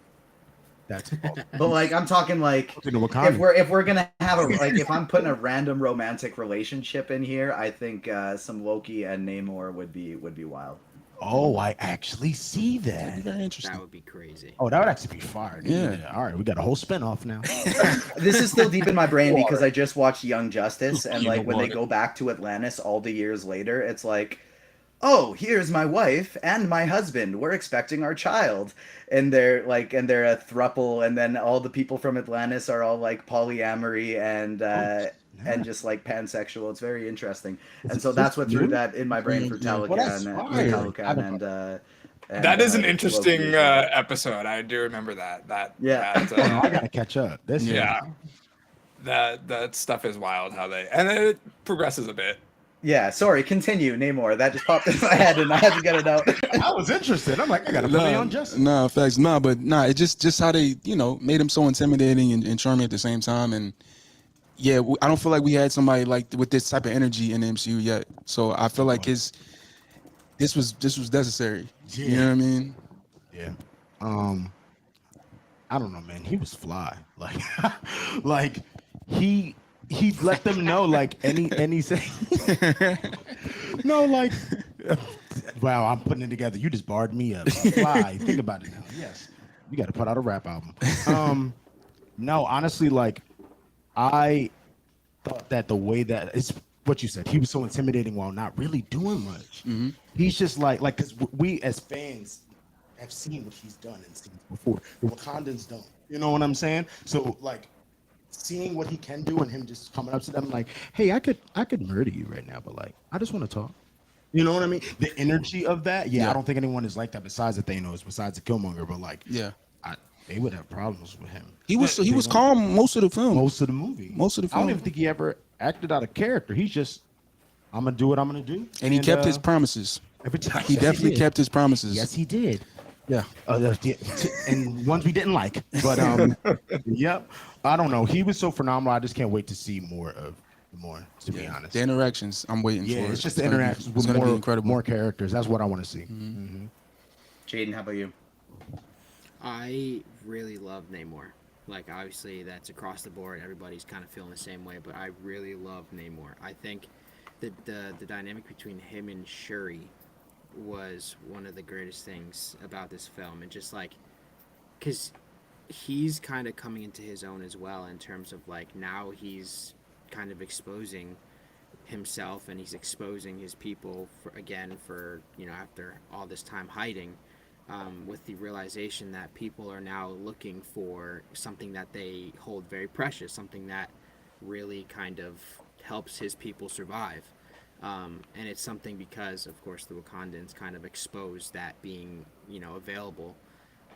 That's But like I'm talking like in Wakanda. if we're gonna have a like if I'm putting a random romantic relationship in here, I think some Loki and Namor would be wild. Oh, I actually see That'd be that. very interesting. That would be crazy. Oh, that would actually be fire. Yeah. All right, we got a whole spinoff now. This is still deep in my brain because I just watched Young Justice and You like know when they what? go back to Atlantis all the years later, it's like, oh, here's my wife and my husband. We're expecting our child. And they're a throuple, and then all the people from Atlantis are all like polyamory and just like pansexual. It's very interesting. And so that's what threw that in my brain for Yeah. Well, that's Talocan fire. and That is an Loki interesting as well. episode. I do remember that. Yeah. I gotta catch up. This Yeah. That stuff is wild how they and then it progresses a bit. Yeah, sorry, continue, Namor. That just popped in my head and I had to get it out. I was interested. I'm like, I gotta put it on Justin. Nah, facts. Nah, but nah, it just how they, made him so intimidating and charming at the same time. And yeah, I don't feel like we had somebody like with this type of energy in the MCU yet. So I feel like this was necessary. You know what I mean? Yeah. I don't know, man. He was fly. Like, like he let them know like any say. No, like, wow, I'm putting it together. You just barred me up. Fly. Think about it now. Yes, you got to put out a rap album. No, honestly, like, I thought that the way that it's what you said, he was so intimidating while not really doing much. He's just like, because we as fans have seen what he's done in scenes before. The Wakandans don't. You know what I'm saying? So like, seeing what he can do and him just coming up to them like, hey, I could murder you right now, but like, I just want to talk. You know what I mean? The energy of that, yeah. I don't think anyone is like that besides the Thanos, besides the Killmonger, but like, Yeah. they would have problems with him. He was calm most of the film. Most of the movie. Most of the I don't film. even think he ever acted out of character. He's just, I'm gonna do what I'm gonna do. And he kept his promises. every time. He definitely did. kept his promises. Yes, he did. Yeah. And ones we didn't like, but yep. I don't know. He was so phenomenal. I just can't wait to see more. To be honest. The interactions, I'm waiting Yeah, for. it's just the gonna be- interactions it's with gonna be more incredible. more characters. That's what I want to see. Jaden, how about you? I really love Namor. Like, obviously, that's across the board. Everybody's kind of feeling the same way, but I really love Namor. I think the dynamic between him and Shuri was one of the greatest things about this film. And just like, because he's kind of coming into his own as well in terms of like now he's kind of exposing himself and he's exposing his people for after all this time hiding, with the realization that people are now looking for something that they hold very precious, something that really kind of helps his people survive. And it's something because, of course, the Wakandans kind of exposed that being, available.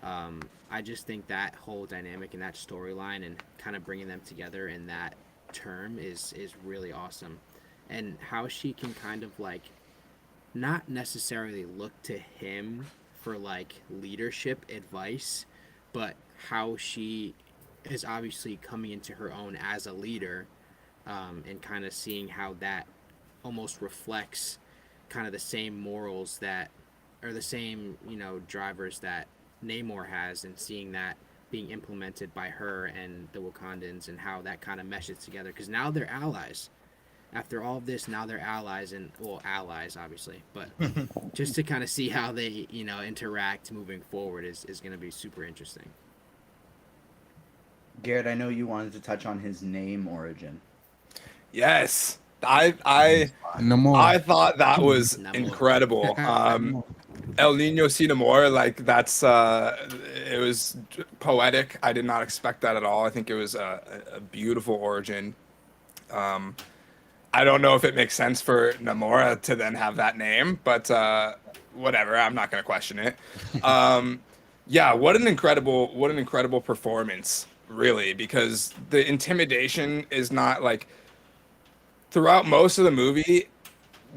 I just think that whole dynamic and that storyline and kind of bringing them together in that term is really awesome. And how she can kind of like not necessarily look to him for like leadership advice, but how she is obviously coming into her own as a leader, and kind of seeing how that almost reflects kind of the same morals that are the same, drivers that Namor has, and seeing that being implemented by her and the Wakandans and how that kind of meshes together because now they're allies. After all of this, now they're allies, and well, allies obviously, but just to kind of see how they interact moving forward is going to be super interesting. Garrett, I know you wanted to touch on his name origin. Yes, I Namor. thought that was Namor. incredible. El Nino Sin Amor, like that's it was poetic. I did not expect that at all. I think it was a beautiful origin. I don't know if it makes sense for Namora to then have that name, but whatever. I'm not going to question it. Yeah, what an incredible performance, really, because the intimidation is not like throughout most of the movie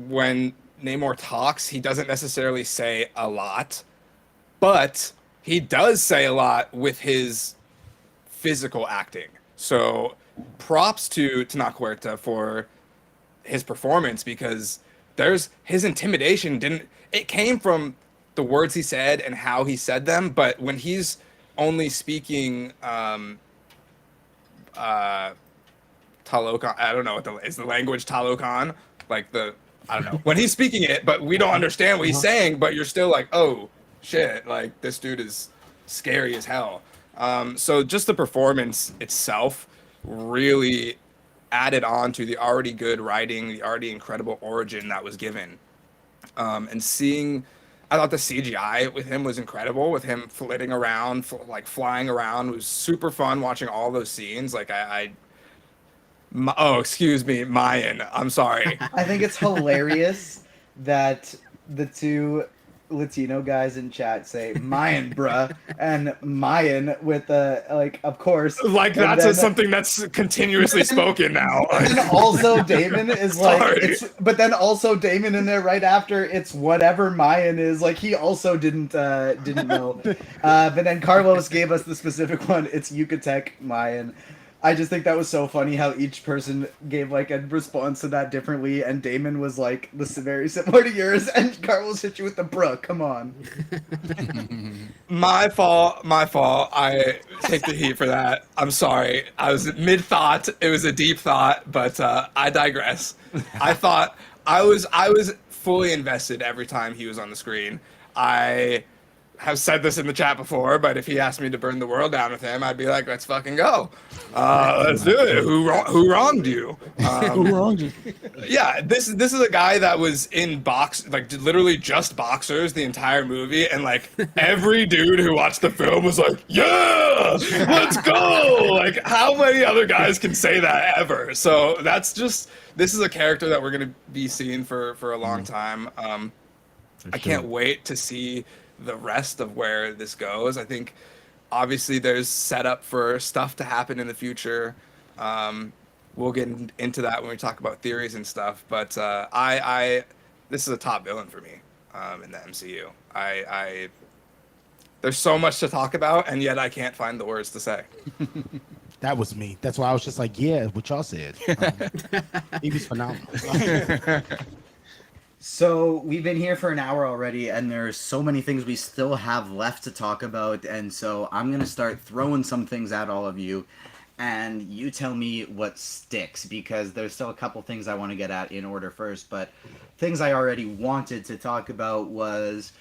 when Namor talks, he doesn't necessarily say a lot, but he does say a lot with his physical acting. So props to Tenoch for his performance because his intimidation it came from the words he said and how he said them, but when he's only speaking Talokan, I don't know is the language Talokan, like I don't know when he's speaking it, but we don't understand what he's saying, but you're still like, oh shit, like this dude is scary as hell. So just the performance itself really added on to the already good writing, the already incredible origin that was given. And I thought the CGI with him was incredible, with him flitting around, flying around. It was super fun watching all those scenes. Like excuse me, Mayan. I'm sorry. I think it's hilarious that the two Latino guys in chat say Mayan, bruh, and Mayan with of course. Like that's something that's continuously spoken now. And also Damon is like, Sorry. but then also Damon in there right after it's whatever Mayan is. Like he also didn't know. But then Carlos gave us the specific one. It's Yucatec Mayan. I just think that was so funny how each person gave like a response to that differently, and Damon was like very similar to yours, and Carlos hit you with the bruh. Come on. My fault. I take the heat for that. I'm sorry. I was mid thought. It was a deep thought, but I digress. I thought I was fully invested every time he was on the screen. I have said this in the chat before, but if he asked me to burn the world down with him, I'd be like, let's fucking go. Let's do it. Who wronged you? Who wronged you? Yeah, this is a guy that was in literally just boxers the entire movie, and like every dude who watched the film was like, yeah, let's go. Like how many other guys can say that ever? So this is a character that we're gonna be seeing for a long time. I can't wait to see the rest of where this goes. I think obviously there's setup for stuff to happen in the future. We'll get into that when we talk about theories and stuff, but this is a top villain for me in the MCU. There's so much to talk about, and yet I can't find the words to say. That was me. That's why I was just like, yeah, what y'all said. He was phenomenal. So we've been here for an hour already, and there's so many things we still have left to talk about. And so I'm gonna start throwing some things at all of you, and you tell me what sticks because there's still a couple things I want to get at in order first. But things I already wanted to talk about was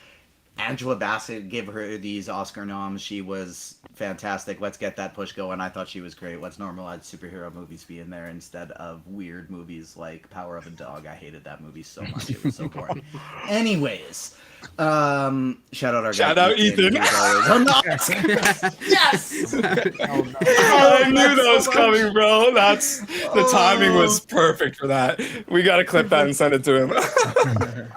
Angela Bassett. Give her these Oscar noms. She was fantastic. Let's get that push going. I thought she was great. Let's normalize superhero movies being there instead of weird movies like Power of a Dog. I hated that movie so much. It was so boring. Anyways, shout out our Shout guy out Ethan. who's always- yes. I knew that was coming, bro. The timing was perfect for that. We got to clip that and send it to him.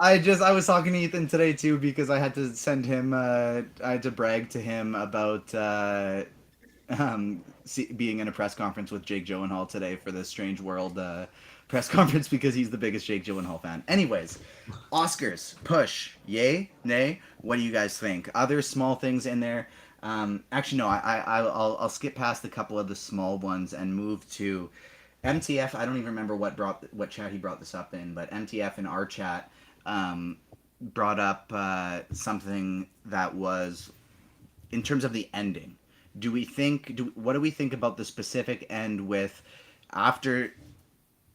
I was talking to Ethan today too because I had to send him. I had to brag to him about being in a press conference with Jake Gyllenhaal today for the Strange World press conference because he's the biggest Jake Gyllenhaal fan. Anyways, Oscars push, yay, nay. What do you guys think? Other small things in there. Actually, no. I'll skip past a couple of the small ones and move to MTF. I don't even remember what chat he brought this up in, but MTF in our chat brought up something that was in terms of the ending. What do we think about the specific end with after?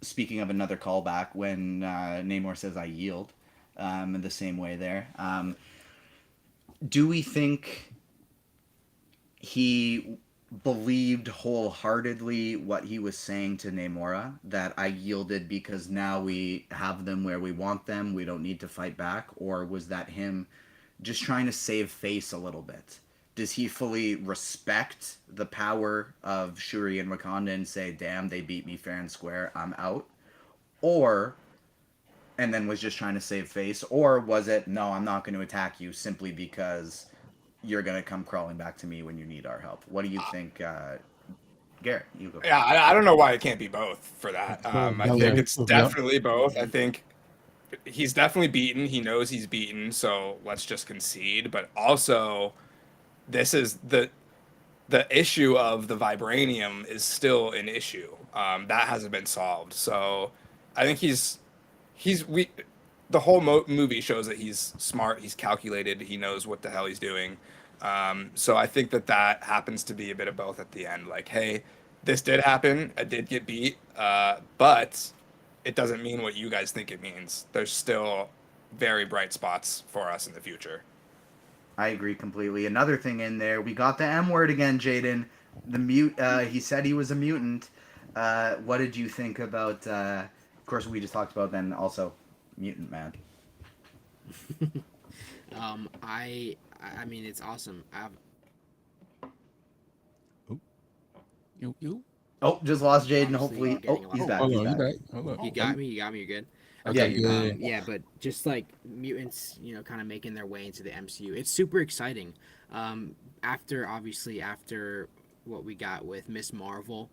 Speaking of another callback, when Namor says "I yield," in the same way there. Do we think he believed wholeheartedly what he was saying to Namora, that I yielded because now we have them where we want them, we don't need to fight back? Or was that him just trying to save face a little bit? Does he fully respect the power of Shuri and Wakanda and say, damn, they beat me fair and square, I'm out? Or, and then was just trying to save face? Or was it, no, I'm not going to attack you simply because you're going to come crawling back to me when you need our help? What do you think, Garrett? You go. Yeah, I don't know why it can't be both for that. I think it's definitely both. I think he's definitely beaten. He knows he's beaten, so let's just concede. But also, this is the issue of the vibranium is still an issue. That hasn't been solved. So I think the whole movie shows that he's smart, he's calculated, he knows what the hell he's doing. So I think that happens to be a bit of both at the end. Like, hey, this did happen, I did get beat, but it doesn't mean what you guys think it means. There's still very bright spots for us in the future. I agree completely. Another thing in there, we got the M word again, Jaden. He said he was a mutant. What did you think about? Of course, we just talked about then also Mutant Man. I mean, it's awesome. You. Oh, just lost Jaden. Obviously, Hopefully, getting a he's lot back. Hold He's on, back. you back. Hold on. You got me. You're good. Okay, Yeah. But just like mutants, kind of making their way into the MCU, it's super exciting. After what we got with Miss Marvel,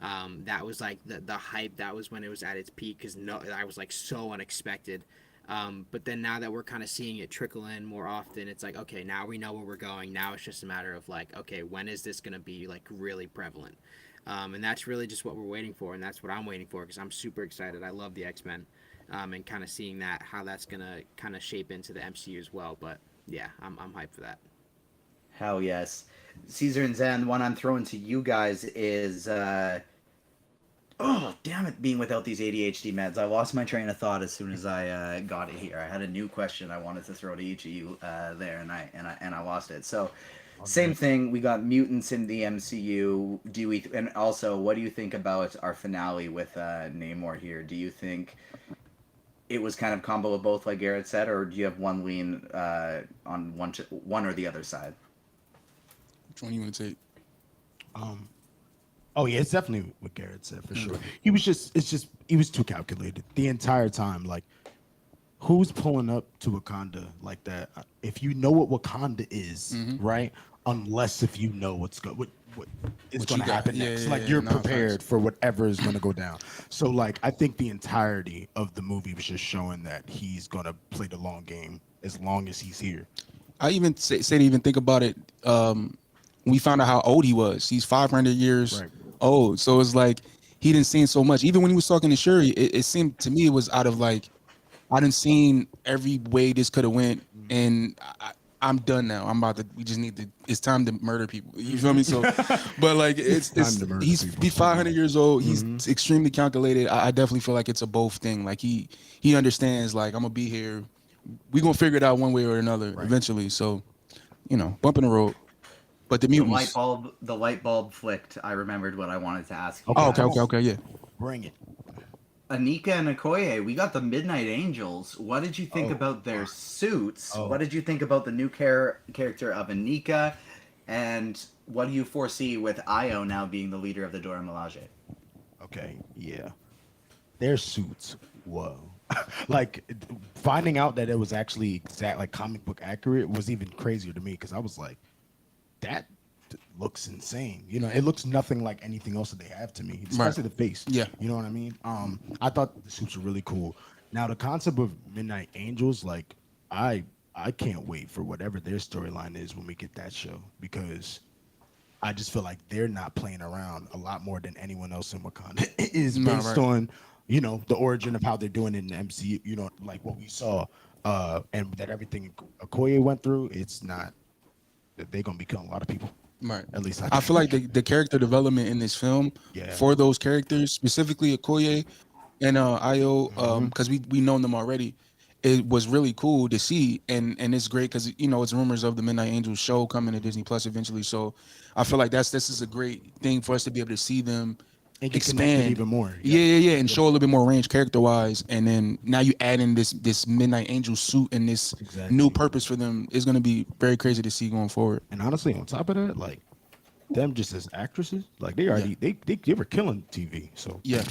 that was like the hype. That was when it was at its peak because I was like so unexpected. But then now that we're kind of seeing it trickle in more often, it's like, okay, now we know where we're going. Now it's just a matter of like, okay, when is this going to be like really prevalent? And that's really just what we're waiting for. And that's what I'm waiting for because I'm super excited. I love the X-Men. And kind of seeing how that's going to kind of shape into the MCU as well. But yeah, I'm hyped for that. Hell yes. Caesar and Zen, one I'm throwing to you guys is oh, damn it, being without these ADHD meds. I lost my train of thought as soon as I got it here. I had a new question I wanted to throw to each of you there, and I lost it. So, same thing. We got mutants in the MCU. And also, what do you think about our finale with Namor here? Do you think it was kind of combo of both, like Garrett said, or do you have one lean on one or the other side? Which one you want to take? Oh yeah, it's definitely what Garrett said for sure. He was he was too calculated the entire time. Like, who's pulling up to Wakanda like that? If you know what Wakanda is, right? Unless if you know what is going to happen next. You're prepared for whatever is going to go down. So like, I think the entirety of the movie was just showing that he's going to play the long game as long as he's here. I even say to even think about it. We found out how old he was. He's 500 years old. So it's like he didn't see so much. Even when he was talking to Shuri, it seemed to me it was out of like I done seen every way this could have went, and I'm done now. I'm about to. We just need to. It's time to murder people. You feel me? So, but like Time to murder he's people. 500 years old. He's extremely calculated. I definitely feel like it's a both thing. Like he understands. Like I'm gonna be here. We gonna figure it out one way or another Right. eventually. So, bump in the road. But the mutants. The light bulb flicked. I remembered what I wanted to ask you Okay, Oh, guys. okay, yeah. bring it. Anika and Okoye, we got the Midnight Angels. What did you think Oh, about their suits? Oh. What did you think about the new character of Anika? And what do you foresee with Io now being the leader of the Dora Milaje? Okay, yeah. Their suits, whoa. Like finding out that it was actually exact, like comic book accurate, was even crazier to me because I was like, that looks insane. It looks nothing like anything else that they have to me, especially the face. Yeah. You know what I mean? I thought the suits were really cool. Now the concept of Midnight Angels, like I can't wait for whatever their storyline is when we get that show because I just feel like they're not playing around a lot more than anyone else in Wakanda. It is No, based right. on, the origin of how they're doing it in the MCU, like what we saw, and that everything Okoye went through, it's not that they're gonna be killing a lot of people. Right. At least I feel like the character development in this film Yeah. for those characters, specifically Okoye and Io, because we know them already, it was really cool to see, and it's great because it's rumors of the Midnight Angels show coming to Disney Plus eventually. So I feel like this is a great thing for us to be able to see them and get connected expand even more. yeah, and show a little bit more range character wise, and then now you add in this Midnight Angel suit and this Exactly. new purpose for them is going to be very crazy to see going forward. And honestly, on top of that, like them just as actresses, like they already they were killing TV. So Yeah.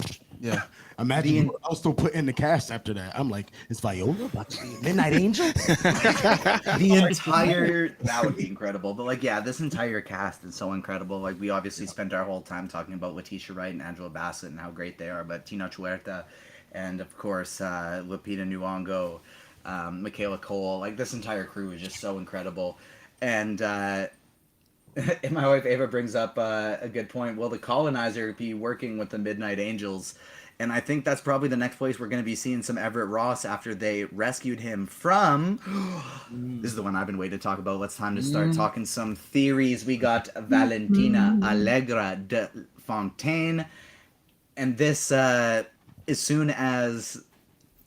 imagine The who else they'll put in the cast after that. I'm like, is Viola about to be a Midnight Angel? The entire that would be incredible. But like, yeah, this entire cast is so incredible. Like, we obviously spent our whole time talking about Letitia Wright and Angela Bassett and how great they are, but Tina Huerta, and of course Lupita Nyong'o, Michaela Cole. Like, this entire crew is just so incredible. And and my wife Ava brings up a good point. Will the colonizer be working with the Midnight Angels? And I think that's probably the next place we're going to be seeing some Everett Ross after they rescued him from. This is the one I've been waiting to talk about. It's time to start talking some theories. We got Valentina Allegra de Fontaine. And this, as soon as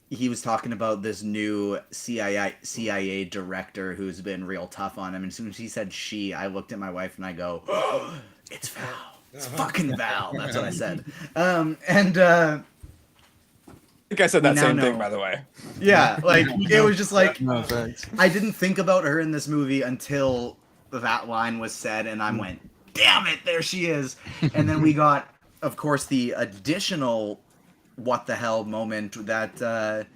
he was talking about this new CIA director who's been real tough on him, and as soon as he said she, I looked at my wife and I go, oh, it's Val. It's fucking Val. That's what I said. I think I said that same thing, by the way. Yeah, like, it was just like, No, thanks. I didn't think about her in this movie until that line was said, and I went, damn it, there she is. And then we got, of course, the additional what the hell moment that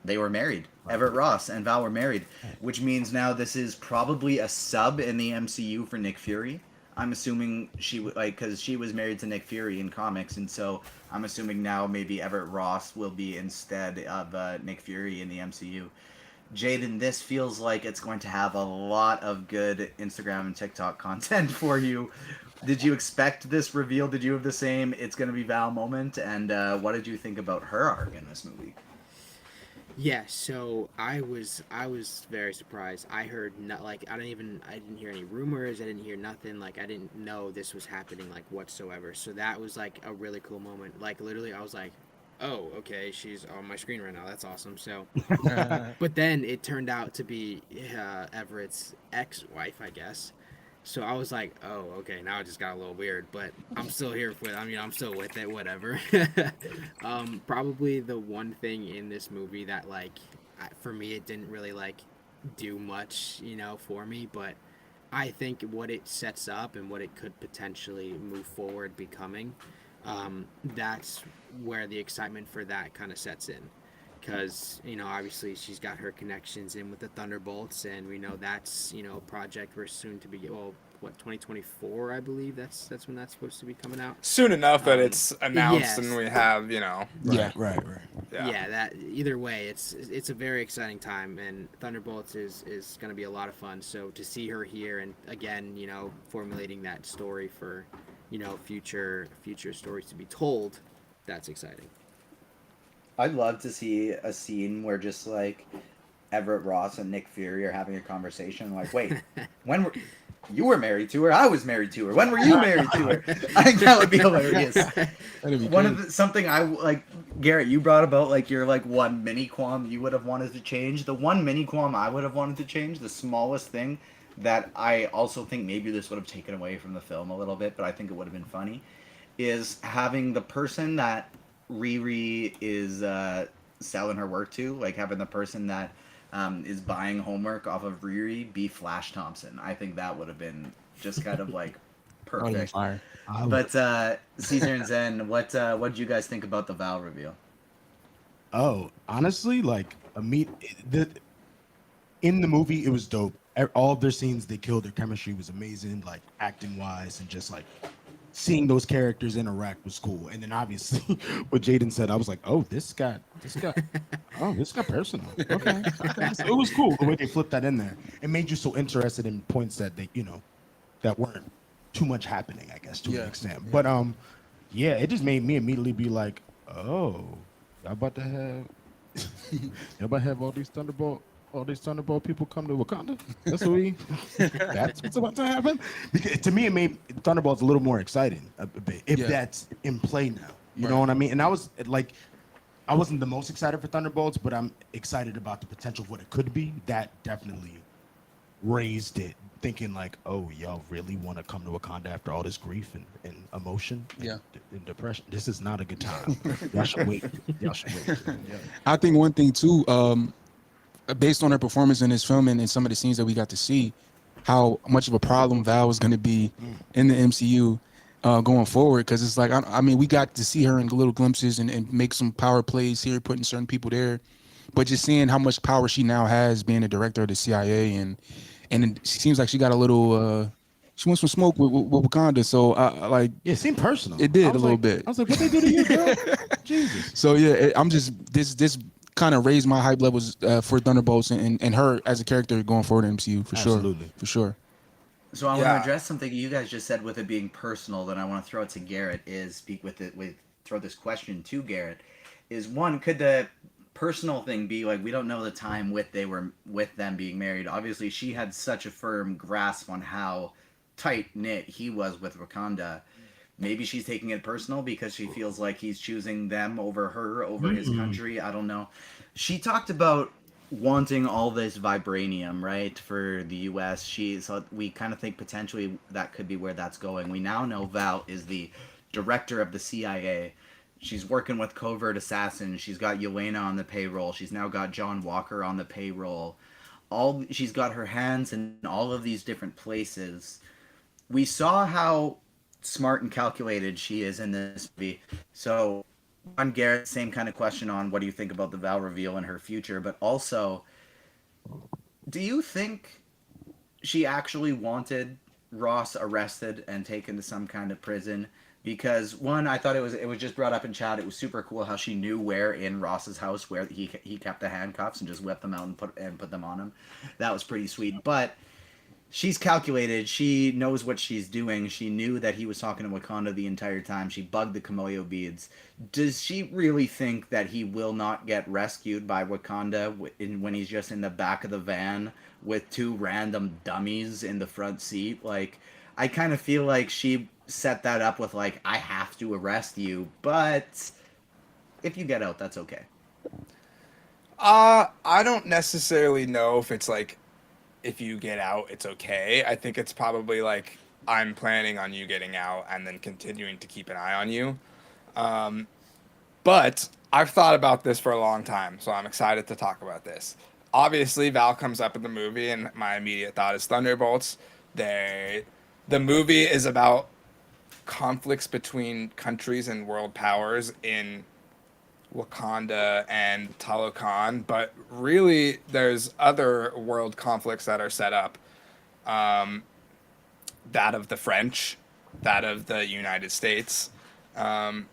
they were married. Everett Ross and Val were married, which means now this is probably a sub in the MCU for Nick Fury. I'm assuming because she was married to Nick Fury in comics, and so I'm assuming now maybe Everett Ross will be instead of Nick Fury in the MCU. Jaden, this feels like it's going to have a lot of good Instagram and TikTok content for you. Did you expect this reveal? Did you have the same "it's going to be Val" moment? And what did you think about her arc in this movie? Yeah, so I was very surprised. I heard I didn't hear any rumors. I didn't hear nothing. Like, I didn't know this was happening like whatsoever. So that was like a really cool moment. Like, literally, I was like, oh, okay, she's on my screen right now. That's awesome. So, but then it turned out to be Everett's ex-wife, I guess. So I was like, oh, okay, now it just got a little weird, but I'm still here with. I mean, I'm still with it. Whatever. Probably the one thing in this movie that for me, it didn't really do much, for me, but I think what it sets up and what it could potentially move forward becoming, that's where the excitement for that kind of sets in. Because, obviously she's got her connections in with the Thunderbolts, and we know that's, a project we're soon to be, 2024, I believe that's when that's supposed to be coming out. Soon enough that it's announced yes. and we have, Right. Yeah, that either way, it's a very exciting time, and Thunderbolts is going to be a lot of fun. So to see her here and again, formulating that story for, future stories to be told, that's exciting. I'd love to see a scene where just like Everett Ross and Nick Fury are having a conversation. Like, wait, when were you were married to her? I was married to her. When were you married to her? I think that would be hilarious. That'd be One of crazy. the, something I like, Garrett, you brought about like your like one mini qualm you would have wanted to change. The one mini qualm I would have wanted to change, the smallest thing that I also think maybe this would have taken away from the film a little bit, but I think it would have been funny, is having the person that Riri is selling her work to, like having the person that is buying homework off of Riri be Flash Thompson. I think that would have been just kind of like That would have been perfect. fire. I would. But Caesar and Zen, what did you guys think about the Val reveal? Oh, honestly, like the in the movie, it was dope. All of their scenes, they killed. Their chemistry was amazing, like acting wise, and just like seeing those characters interact was cool. And then obviously, what Jaden said, I was like, oh, this got personal. Okay, okay. So it was cool the way they flipped that in there. It made you so interested in points that they, that weren't too much happening, I guess, to an Yeah. extent. Yeah. But yeah, it just made me immediately be like, oh, y'all about to have, y'all about to have all these Thunderbolt people come to Wakanda. That's what's about to happen. Because to me, it made Thunderbolts a little more exciting a bit if Yeah. that's in play now. You know Right. what I mean? And I was like, I wasn't the most excited for Thunderbolts, but I'm excited about the potential of what it could be. That definitely raised it, thinking like, oh, y'all really want to come to Wakanda after all this grief and emotion and, Yeah. and depression? This is not a good time. Y'all should wait. Y'all should wait. Yeah. I think one thing too, based on her performance in this film and some of the scenes that we got to see, how much of a problem Val was going to be in the MCU going forward. Because it's like, I mean, we got to see her in little glimpses and make some power plays here, putting certain people there. But just seeing how much power she now has, being the director of the CIA, and it seems like she got a little, she wants some smoke with Wakanda. So like, Yeah, it seemed personal. it did I a was little like, bit. I was like, what they do to you, girl? Jesus. So yeah, I'm just this kind of raised my hype levels for Thunderbolts and her as a character going forward in MCU for sure, Absolutely. for sure. So I want to Yeah. address something you guys just said with it being personal. That I want to throw it to Garrett is speak with it with throw this question to Garrett. Is one, could the personal thing be like we don't know the time with them being married? Obviously, she had such a firm grasp on how tight knit he was with Wakanda. Maybe she's taking it personal because she feels like he's choosing them over her, over his country. I don't know. She talked about wanting all this vibranium, right, for the U.S. So we kind of think potentially that could be where that's going. We now know Val is the director of the CIA. She's working with covert assassins. She's got Yelena on the payroll. She's now got John Walker on the payroll. All she's got her hands in all of these different places. We saw how smart and calculated she is in this movie. So, on Garrett, same kind of question on what do you think about the Val reveal in her future, but also, do you think she actually wanted Ross arrested and taken to some kind of prison? Because one, I thought it was just brought up in chat. It was super cool how she knew where in Ross's house where he kept the handcuffs and just whipped them out and put them on him. That was pretty sweet. But she's calculated. She knows what she's doing. She knew that he was talking to Wakanda the entire time. She bugged the Kamoyo beads. Does she really think that he will not get rescued by Wakanda when he's just in the back of the van with two random dummies in the front seat? Like, I kind of feel like she set that up with like, I have to arrest you, but if you get out, that's okay. I don't necessarily know if it's like if you get out, it's okay. I think it's probably like I'm planning on you getting out and then continuing to keep an eye on you. Um, but I've thought about this for a long time, so I'm excited to talk about this. Obviously, Val comes up in the movie, and my immediate thought is Thunderbolts. The movie is about conflicts between countries and world powers in Wakanda and Talokan, but really there's other world conflicts that are set up. Um, that of the French, that of the United States. Um,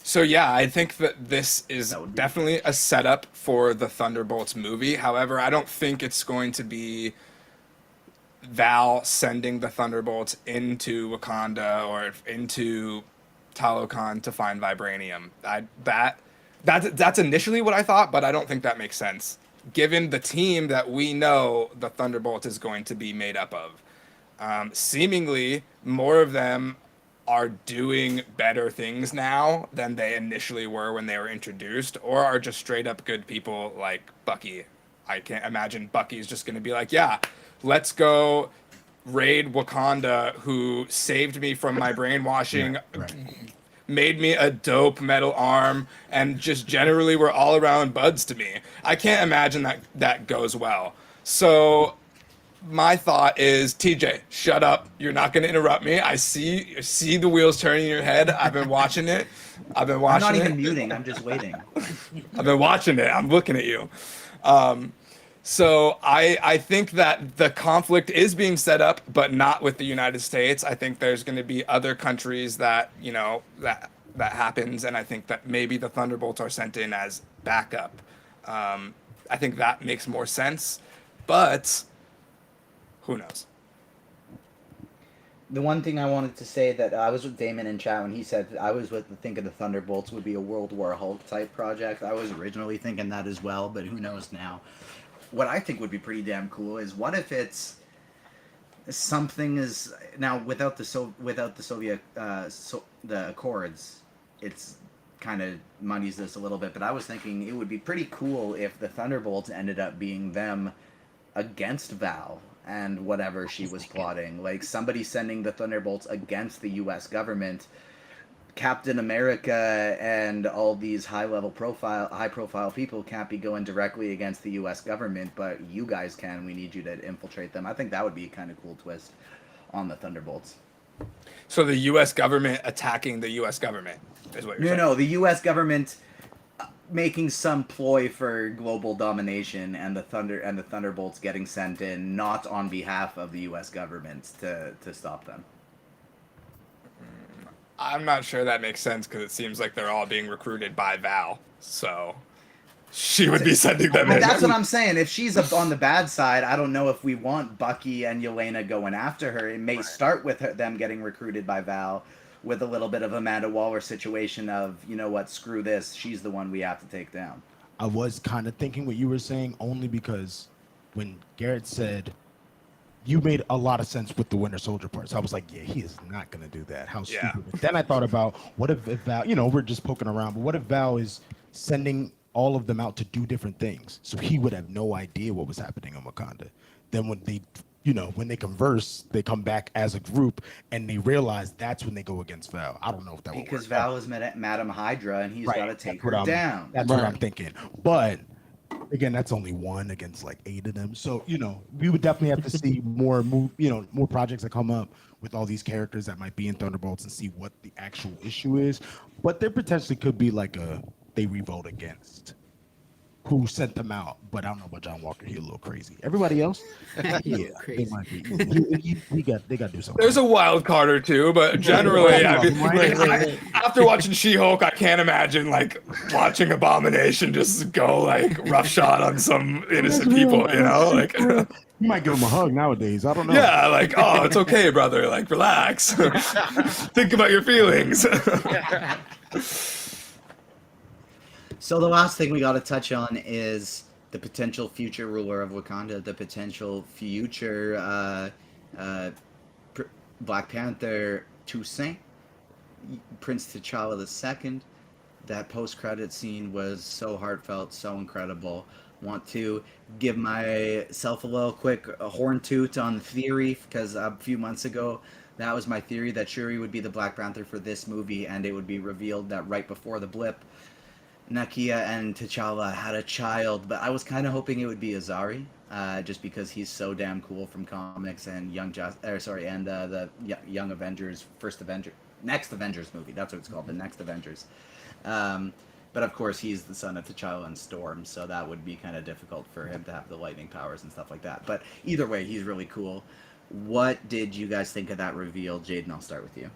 so yeah, I think that this is That would be definitely a setup for the Thunderbolts movie. However, I don't think it's going to be Val sending the Thunderbolts into Wakanda or into Talokan to find vibranium. That That's initially what I thought, but I don't think that makes sense given the team that we know the Thunderbolt is going to be made up of. Seemingly, more of them are doing better things now than they initially were when they were introduced, or are just straight up good people like Bucky. I can't imagine Bucky's just going to be like, yeah, let's go raid Wakanda, who saved me from my Right, brainwashing, right. made me a dope metal arm, and just generally were all around buds to me. I can't imagine that that goes well. So my thought is, TJ, shut up. You're not going to interrupt me. I see the wheels turning in your head. I've been watching it. I've been I'm not watching even it. muting. I'm just waiting. I've been watching it. I'm looking at you. So I think that the conflict is being set up, but not with the United States. I think there's going to be other countries that that happens, and I think that maybe the Thunderbolts are sent in as backup. I think that makes more sense, but who knows? The one thing I wanted to say that I was with Damon in chat when he said I was with the thinking the Thunderbolts would be a World War Hulk type project. I was originally thinking that as well, but who knows now. What I think would be pretty damn cool is what if it's something is now without the Soviet the Accords, it's kind of muddies this a little bit. But I was thinking it would be pretty cool if the Thunderbolts ended up being them against Val and whatever she was plotting. Like somebody sending the Thunderbolts against the U.S. government. Captain America and all these high profile people can't be going directly against the U.S. government, but you guys can. We need you to infiltrate them. I think that would be a kind of cool twist on the Thunderbolts. So the U.S. government attacking the U.S. government is what you're saying. No, the U.S. government making some ploy for global domination, and the Thunderbolts getting sent in not on behalf of the U.S. government to stop them. I'm not sure that makes sense because it seems like they're all being recruited by Val. So she would be sending them Well, in. that's what I'm saying. If she's on the bad side, I don't know if we want Bucky and Yelena going after her. It may start with them getting recruited by Val, with a little bit of Amanda Waller situation of, you know what, screw this. She's the one we have to take down. I was kind of thinking what you were saying only because when Garrett said you made a lot of sense with the Winter Soldier parts. I was like, yeah, he is not going to do that. How Yeah. stupid. But then I thought about what if Val, we're just poking around, but what if Val is sending all of them out to do different things? So he would have no idea what was happening in Wakanda. Then when they converse, they come back as a group and they realize that's when they go against Val. I don't know if that would work. Because Val is Madam Hydra and he's got to take her down. That's what I'm thinking. But again, that's only one against like 8 of them. So, we would definitely have to see more projects that come up with all these characters that might be in Thunderbolts and see what the actual issue is. But there potentially could be like they revolt against who sent them out. But I don't know about John Walker. He's a little crazy. Everybody else, yeah, crazy. they might be. They got to do something. There's a wild card or two, but generally, after watching She-Hulk, I can't imagine like watching Abomination just go like roughshod on some innocent people. Like you might give him a hug nowadays. I don't know. yeah, like oh, it's okay, brother. Like relax. Think about your feelings. So the last thing we got to touch on is the potential future ruler of Wakanda, the potential future Black Panther Toussaint, Prince T'Challa II. That post-credit scene was so heartfelt, so incredible. Want to give myself a little quick horn toot on theory, because a few months ago, that was my theory that Shuri would be the Black Panther for this movie, and it would be revealed that right before the blip, Nakia and T'Challa had a child, but I was kind of hoping it would be Azari, just because he's so damn cool from comics and the Young Avengers, next Avengers movie. That's what it's called, the next Avengers. But of course, he's the son of T'Challa and Storm, so that would be kind of difficult for him to have the lightning powers and stuff like that. But either way, he's really cool. What did you guys think of that reveal? Jaden, I'll start with you.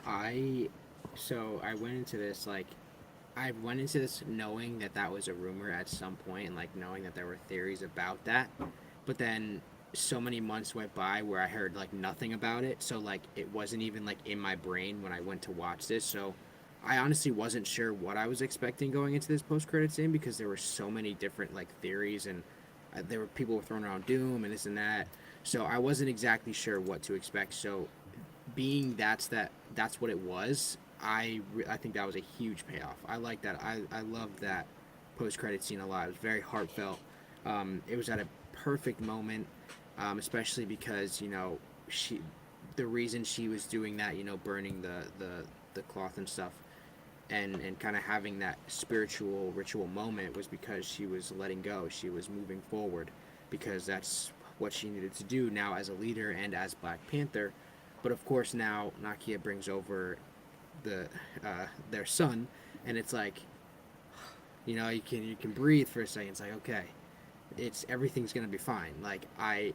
I went into this knowing that was a rumor at some point, and like knowing that there were theories about that, but then so many months went by where I heard like nothing about it, so like it wasn't even like in my brain when I went to watch this. So I honestly wasn't sure what I was expecting going into this post credit scene because there were so many different like theories and there were people were throwing around doom and this and that. So I wasn't exactly sure what to expect. So being that's what it was. I think that was a huge payoff. I like that. I loved that post credit scene a lot. It was very heartfelt. It was at a perfect moment, especially because she the reason she was doing that, burning the cloth and stuff, and kind of having that spiritual ritual moment was because she was letting go. She was moving forward because that's what she needed to do now as a leader and as Black Panther. But of course, now Nakia brings over the their son, and it's like you can breathe for a second. It's like, okay, it's everything's gonna be fine. Like I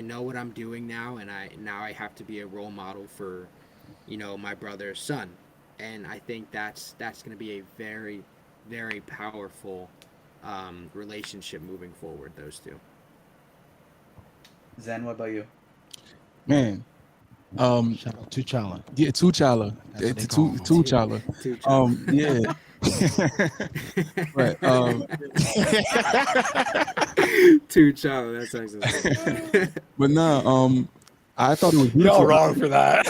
know what I'm doing now, and I have to be a role model for my brother's son, and I think that's going to be a very very powerful relationship moving forward. Those two. Zen, what about you? Man, um, Shout out to Chala. yeah, T'Challa, That's what they call him. T'Challa. Two child. Yeah, right. Two child. That's actually. But nah, I thought it was Y'all beautiful. wrong for that.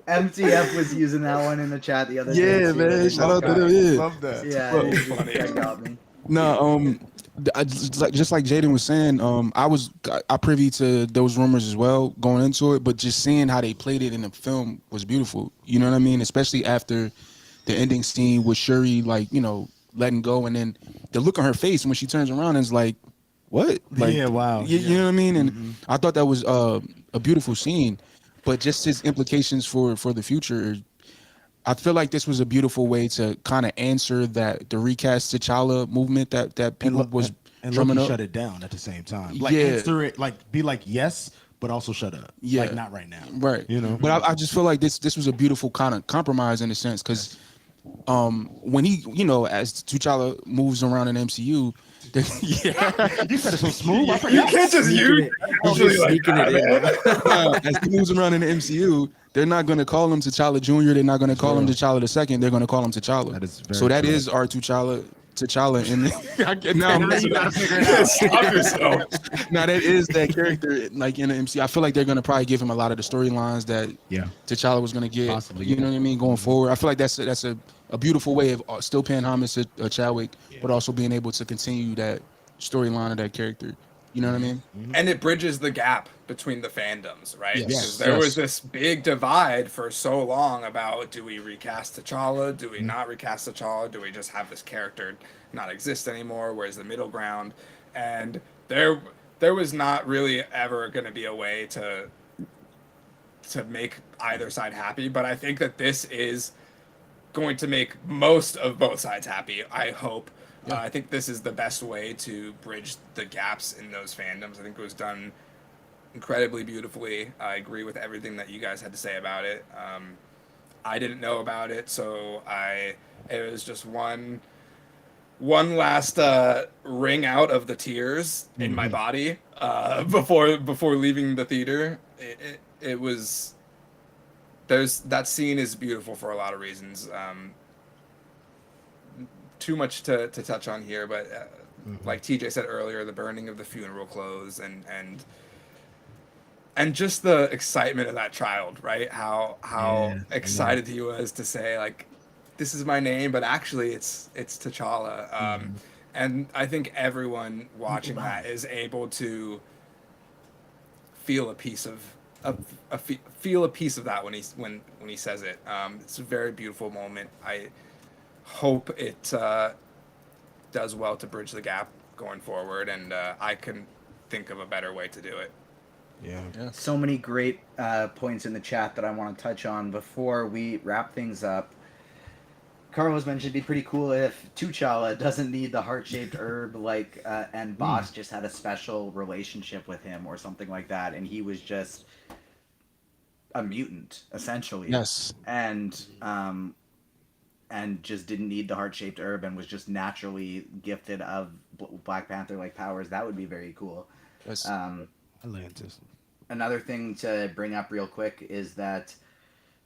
MTF was using that one in the chat the other day. Yeah, too. man. They Shout out to got- them. Yeah. Love that. Yeah, Well, funny. that got me. No, just like Jaden was saying, I privy to those rumors as well going into it, but just seeing how they played it in the film was beautiful. You know what I mean? Especially after the ending scene with Shuri, like letting go, and then the look on her face when she turns around is like, what? Like, Yeah, wow. You know what I mean? And I thought that was a beautiful scene, but just its implications for the future. I feel like this was a beautiful way to kind of answer the recast T'Challa movement that people was and drumming Loki up. shut it down at the same time. Like Yeah. answer it, like be like yes, but also shut up. Yeah. Like not right now. Right. You know. But I just feel like this was a beautiful kind of compromise in a sense because when he as T'Challa moves around in MCU, yeah, You said it so smooth. I You forgot. can't just use He's just sneaking it in. as he moves around in the MCU, they're not going to call him T'Challa Jr. They're not going to call him T'Challa the second. They're going to call him T'Challa. That is very so that true. is our T'Challa in now I'm messing up. Stop yourself. Now that is that character like in the MCU. I feel like they're going to probably give him a lot of the storylines that Yeah. T'Challa was going to get. Possibly, You yeah. know what I mean? Going forward, I feel like that's a beautiful way of still paying homage to Chadwick, but also being able to continue that storyline of that character. You know what I mean? And it bridges the gap between the fandoms, right? Yes. Because there Yes. was this big divide for so long about do we recast T'Challa? Do we not recast T'Challa? Do we just have this character not exist anymore? Where's the middle ground? And there was not really ever going to be a way to make either side happy. But I think that this is going to make most of both sides happy. I hope. I think this is the best way to bridge the gaps in those fandoms. I think it was done incredibly beautifully. I agree with everything that you guys had to say about it. I didn't know about it, so it was just one last ring out of the tears in my body before leaving the theater. It was that scene is beautiful for a lot of reasons. Too much to touch on here, but like TJ said earlier, the burning of the funeral clothes and just the excitement of that child, right? How Yeah, excited he was to say like, "This is my name," but actually it's T'Challa. And I think everyone watching that is able to feel a piece of feel a piece of that when he says it. It's a very beautiful moment. I hope it does well to bridge the gap going forward, and I couldn't think of a better way to do it. Yeah. So many great points in the chat that I want to touch on before we wrap things up. Carlos mentioned it'd be pretty cool if T'Challa doesn't need the heart-shaped herb, and Boss just had a special relationship with him or something like that, and he was just a mutant essentially. Yes. And just didn't need the heart-shaped herb and was just naturally gifted of Black Panther-like powers. That would be very cool. Yes. Atlantis. Another thing to bring up real quick is that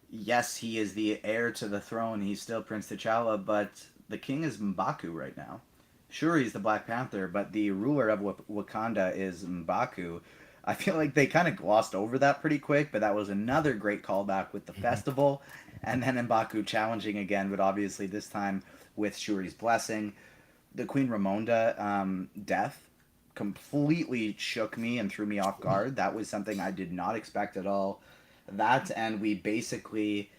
yes, he is the heir to the throne. He's still Prince T'Challa, but the king is M'Baku right now. Sure, he's the Black Panther, but the ruler of Wakanda is M'Baku. I feel like they kind of glossed over that pretty quick, but that was another great callback with the Mhm. festival, and then M'Baku challenging again, but obviously this time with Shuri's blessing. The Queen Ramonda death completely shook me and threw me off guard. That was something I did not expect at all. That, and we basically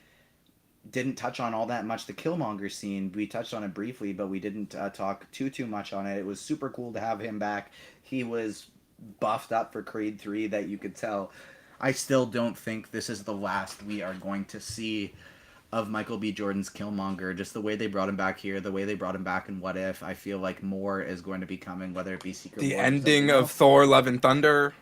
didn't touch on all that much the Killmonger scene. We touched on it briefly, but we didn't talk too much on it. It was super cool to have him back. He was buffed up for Creed 3 that you could tell. I still don't think this is the last we are going to see of Michael B. Jordan's Killmonger. Just the way they brought him back here, the way they brought him back in What If, I feel like more is going to be coming, whether it be Secret The Wars or ending something of else. Thor: Love and Thunder.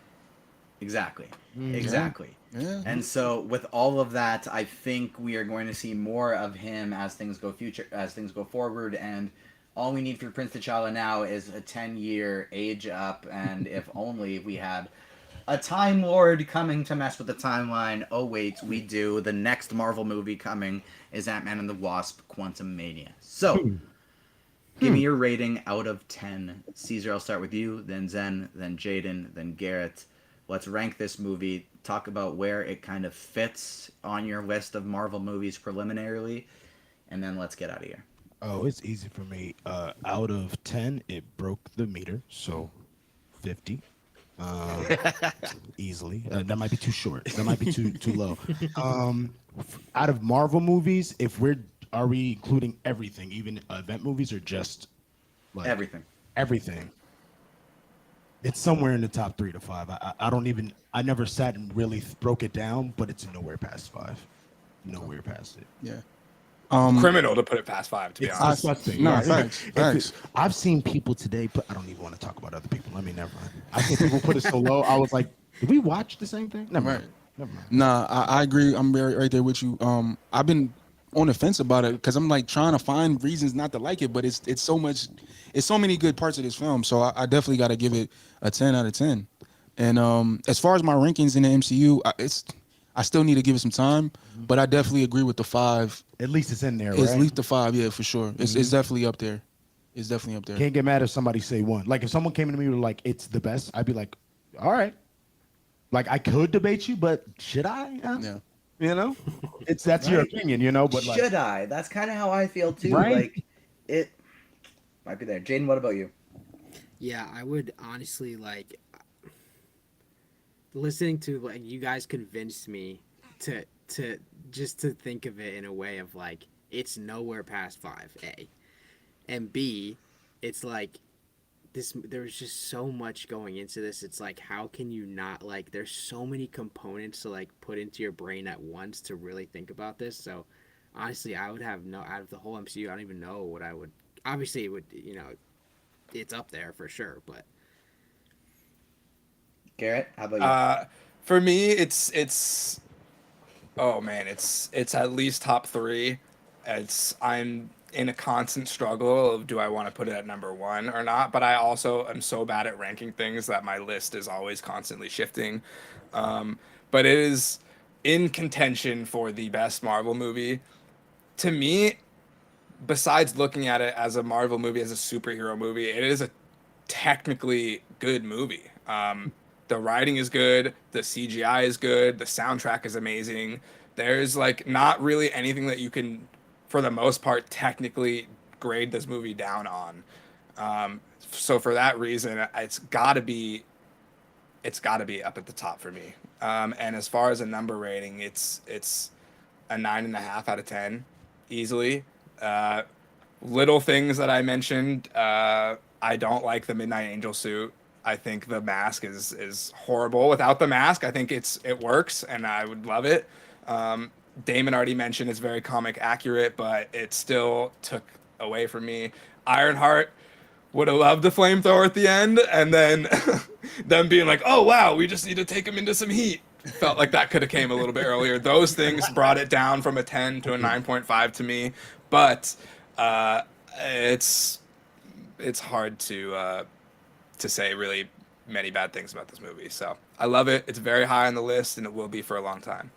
Exactly. Yeah, Exactly. yeah. And so with all of that, I think we are going to see more of him as things go forward, and all we need for Prince T'Challa now is a 10-year age up, and if only we had a Time Lord coming to mess with the timeline. Oh wait, we do. The next Marvel movie coming is Ant-Man and the Wasp: Quantumania. So, Hmm. give Hmm. me your rating out of 10. Caesar, I'll start with you, then Zen, then Jaden, then Garrett. Let's rank this movie, talk about where it kind of fits on your list of Marvel movies preliminarily, and then let's get out of here. Oh, it's easy for me. Out of 10, it broke the meter, so 50. Um, easily. That might be too short. That might be too low. Out of Marvel movies, if we're are we including everything, even event movies, or just like Everything. everything? It's somewhere in the top 3 to 5. I don't even. I never sat and really broke it down, but it's nowhere past 5. Nowhere past it. Yeah. Criminal to put it past 5, to be It's honest. disgusting. Nah, Yeah. facts, If it, facts. I've seen people today put. I don't even want to talk about other people. Let me never mind. I've seen people put it so low. I was like, did we watch the same thing? Never Right. mind. Never mind. Nah, I agree. I'm right there with you. I've been on the fence about it because I'm like trying to find reasons not to like it, but it's so much, it's so many good parts of this film. So I definitely got to give it a 10 out of 10. And as far as my rankings in the MCU, I still need to give it some time, Mhm. but I definitely agree with the 5. At least it's in there, It's at right? least the 5, yeah, for sure. It's Mhm. definitely up there. It's definitely up there. Can't get mad if somebody say one. Like if someone came to me and were like, "It's the best," I'd be like, "All right." Like I could debate you, but should I? Yeah. You know, that's your Right? opinion, you know. But like, Should I? That's kind of how I feel too. right? Like, it might be there. Jaden, what about you? Yeah, I would honestly like listening to like you guys convinced me to just to think of it in a way of like it's nowhere past 5A. And B, it's like this there's just so much going into this. It's like how can you not like there's so many components to like put into your brain at once to really think about this. So honestly, I would have no out of the whole MCU, I don't even know what I would obviously it would, it's up there for sure, but Garrett, how about you? For me, it's oh man, it's at least top 3. I'm in a constant struggle of do I want to put it at number 1 or not, but I also am so bad at ranking things that my list is always constantly shifting. But it is in contention for the best Marvel movie. To me, besides looking at it as a Marvel movie, as a superhero movie, it is a technically good movie. The writing is good, the CGI is good, the soundtrack is amazing. There's like not really anything that you can, for the most part, technically grade this movie down on. So for that reason, it's got to be up at the top for me. And as far as a number rating, it's a 9.5 out of 10, easily. Uh, Little things that I mentioned. I don't like the Midnight Angel suit. I think the mask is horrible. Without the mask, I think it works, and I would love it. Um, Damon already mentioned it's very comic accurate, but it still took away from me. Ironheart would have loved the flamethrower at the end, and then them being like, "Oh wow, we just need to take him into some heat." Felt like that could have came a little bit earlier. Those things brought it down from a 10 to a 9.5 to me, but uh, it's hard to say really many bad things about this movie. So I love it. It's very high on the list, and it will be for a long time.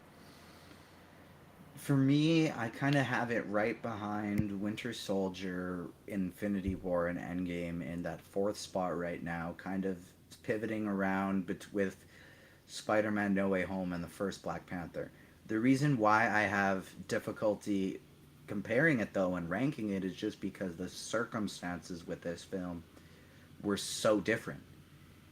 For me, I kind of have it right behind Winter Soldier, Infinity War, and Endgame in that fourth spot right now, kind of pivoting around with Spider Man No Way Home and the first Black Panther. The reason why I have difficulty comparing it though and ranking it is just because the circumstances with this film were so different.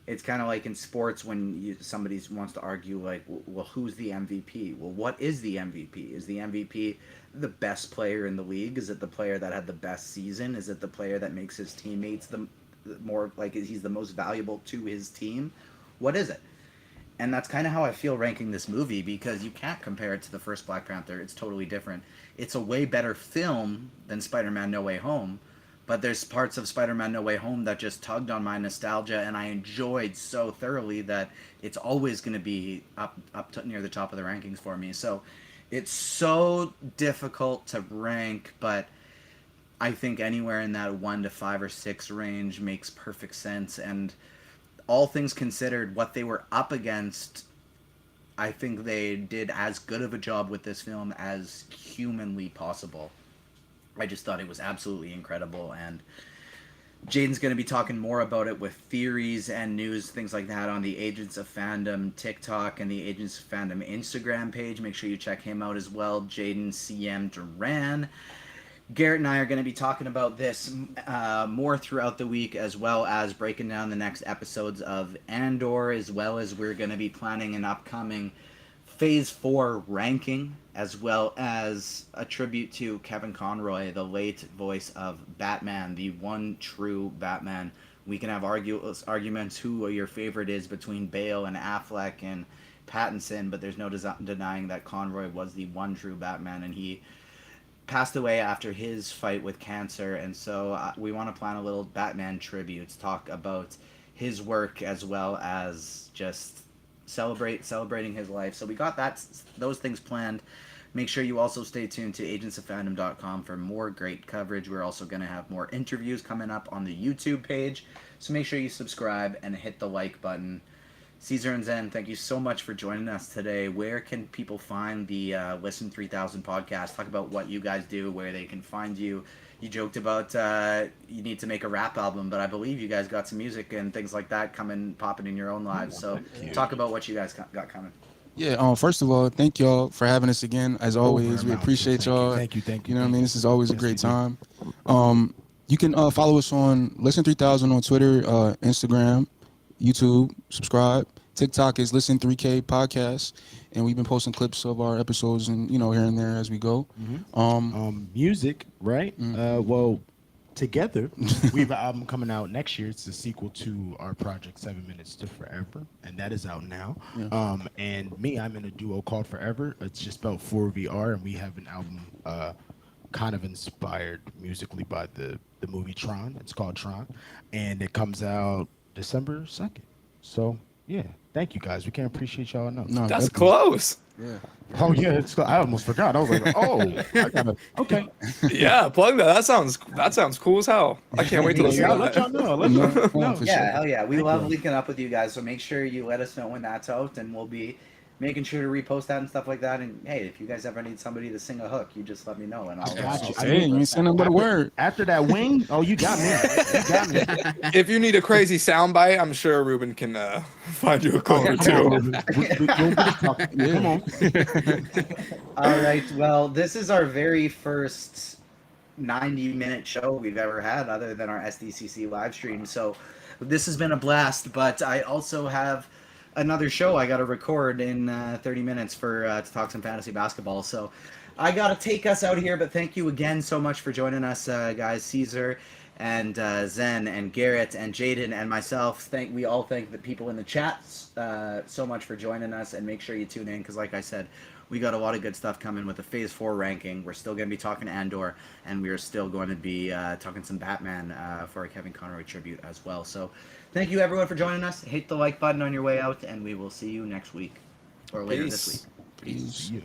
It's kind of like in sports when somebody wants to argue like, well, who's the MVP? Well, what is the MVP? Is the MVP the best player in the league? Is it the player that had the best season? Is it the player that makes his teammates the more like he's the most valuable to his team? What is it? And that's kind of how I feel ranking this movie, because you can't compare it to the first Black Panther. It's totally different. It's a way better film than Spider-Man No Way Home, but there's parts of Spider-Man No Way Home that just tugged on my nostalgia and I enjoyed so thoroughly that it's always going to be up to near the top of the rankings for me. So it's so difficult to rank, but I think anywhere in that 1 to 5 or 6 range makes perfect sense. And all things considered, what they were up against, I think they did as good of a job with this film as humanly possible. I just thought it was absolutely incredible, and Jaden's going to be talking more about it with theories and news, things like that, on the Agents of Fandom TikTok and the Agents of Fandom Instagram page. Make sure you check him out as well, Jaden CM Duran. Garrett and I are going to be talking about this more throughout the week, as well as breaking down the next episodes of Andor, as well as we're going to be planning an upcoming Phase 4 ranking, as well as a tribute to Kevin Conroy, the late voice of Batman, the one true Batman. We can have arguments who your favorite is between Bale and Affleck and Pattinson, but there's no denying that Conroy was the one true Batman, and he passed away after his fight with cancer. And so we want to plan a little Batman tribute, talk about his work, as well as just celebrating his life. So we got those things planned. Make sure you also stay tuned to agentsofandom.com for more great coverage. We're also going to have more interviews coming up on the YouTube page, so make sure you subscribe and hit the like button. Caesar and Zen, thank you so much for joining us today. Where can people find the Listen 3000 podcast? Talk about what you guys do, where they can find you. You joked about you need to make a rap album, but I believe you guys got some music and things like that popping in your own lives. So talk about what you guys got coming. Yeah, first of all, thank y'all for having us again. As always, we appreciate y'all. Thank you. You know what I mean? This is always a great time. You can follow us on Listen 3000 on Twitter, Instagram, YouTube, subscribe. TikTok is Listen 3K Podcast, and we've been posting clips of our episodes and here and there as we go. Music, right? Well, together we have an album coming out next year. It's a sequel to our project 7 Minutes to Forever, and that is out now. And me, I'm in a duo called Forever. It's just spelled 4VR, and we have an album kind of inspired musically by the movie Tron. It's called Tron, and it comes out December 2nd. So yeah, thank you guys. We can't appreciate y'all enough. No, That's definitely. close. Yeah. Oh yeah, I almost forgot. I was like, oh, I gotta. Okay. Yeah, plug that. That sounds cool as hell. I can't wait to listen Yeah, to I'll let that. y'all know. I'll let y'all know. For Yeah, sure. hell yeah. We Thank love you. linking up with you guys, so make sure you let us know when that's out, and we'll be making sure to repost that and stuff like that. And hey, if you guys ever need somebody to sing a hook, you just let me know, and I'll got you. I'll Hey, you ain't saying nothing but a word. After that wing, oh, you got me. You got me. If you need a crazy soundbite, I'm sure Ruben can find you a clip or two. Come on. All right. Well, this is our very first 90-minute show we've ever had, other than our SDCC live stream. So this has been a blast, but I also have another show I got to record in 30 minutes for to talk some fantasy basketball. So I got to take us out here, but thank you again so much for joining us, guys. Caesar and Zen and Garrett and Jaden and myself. We all thank the people in the chat so much for joining us, and make sure you tune in, because like I said, we got a lot of good stuff coming with the Phase 4 ranking. We're still going to be talking Andor, and we are still going to be talking some Batman for a Kevin Conroy tribute as well. So thank you, everyone, for joining us. Hit the like button on your way out, and we will see you next week, or later this Peace. week. Peace. Yeah.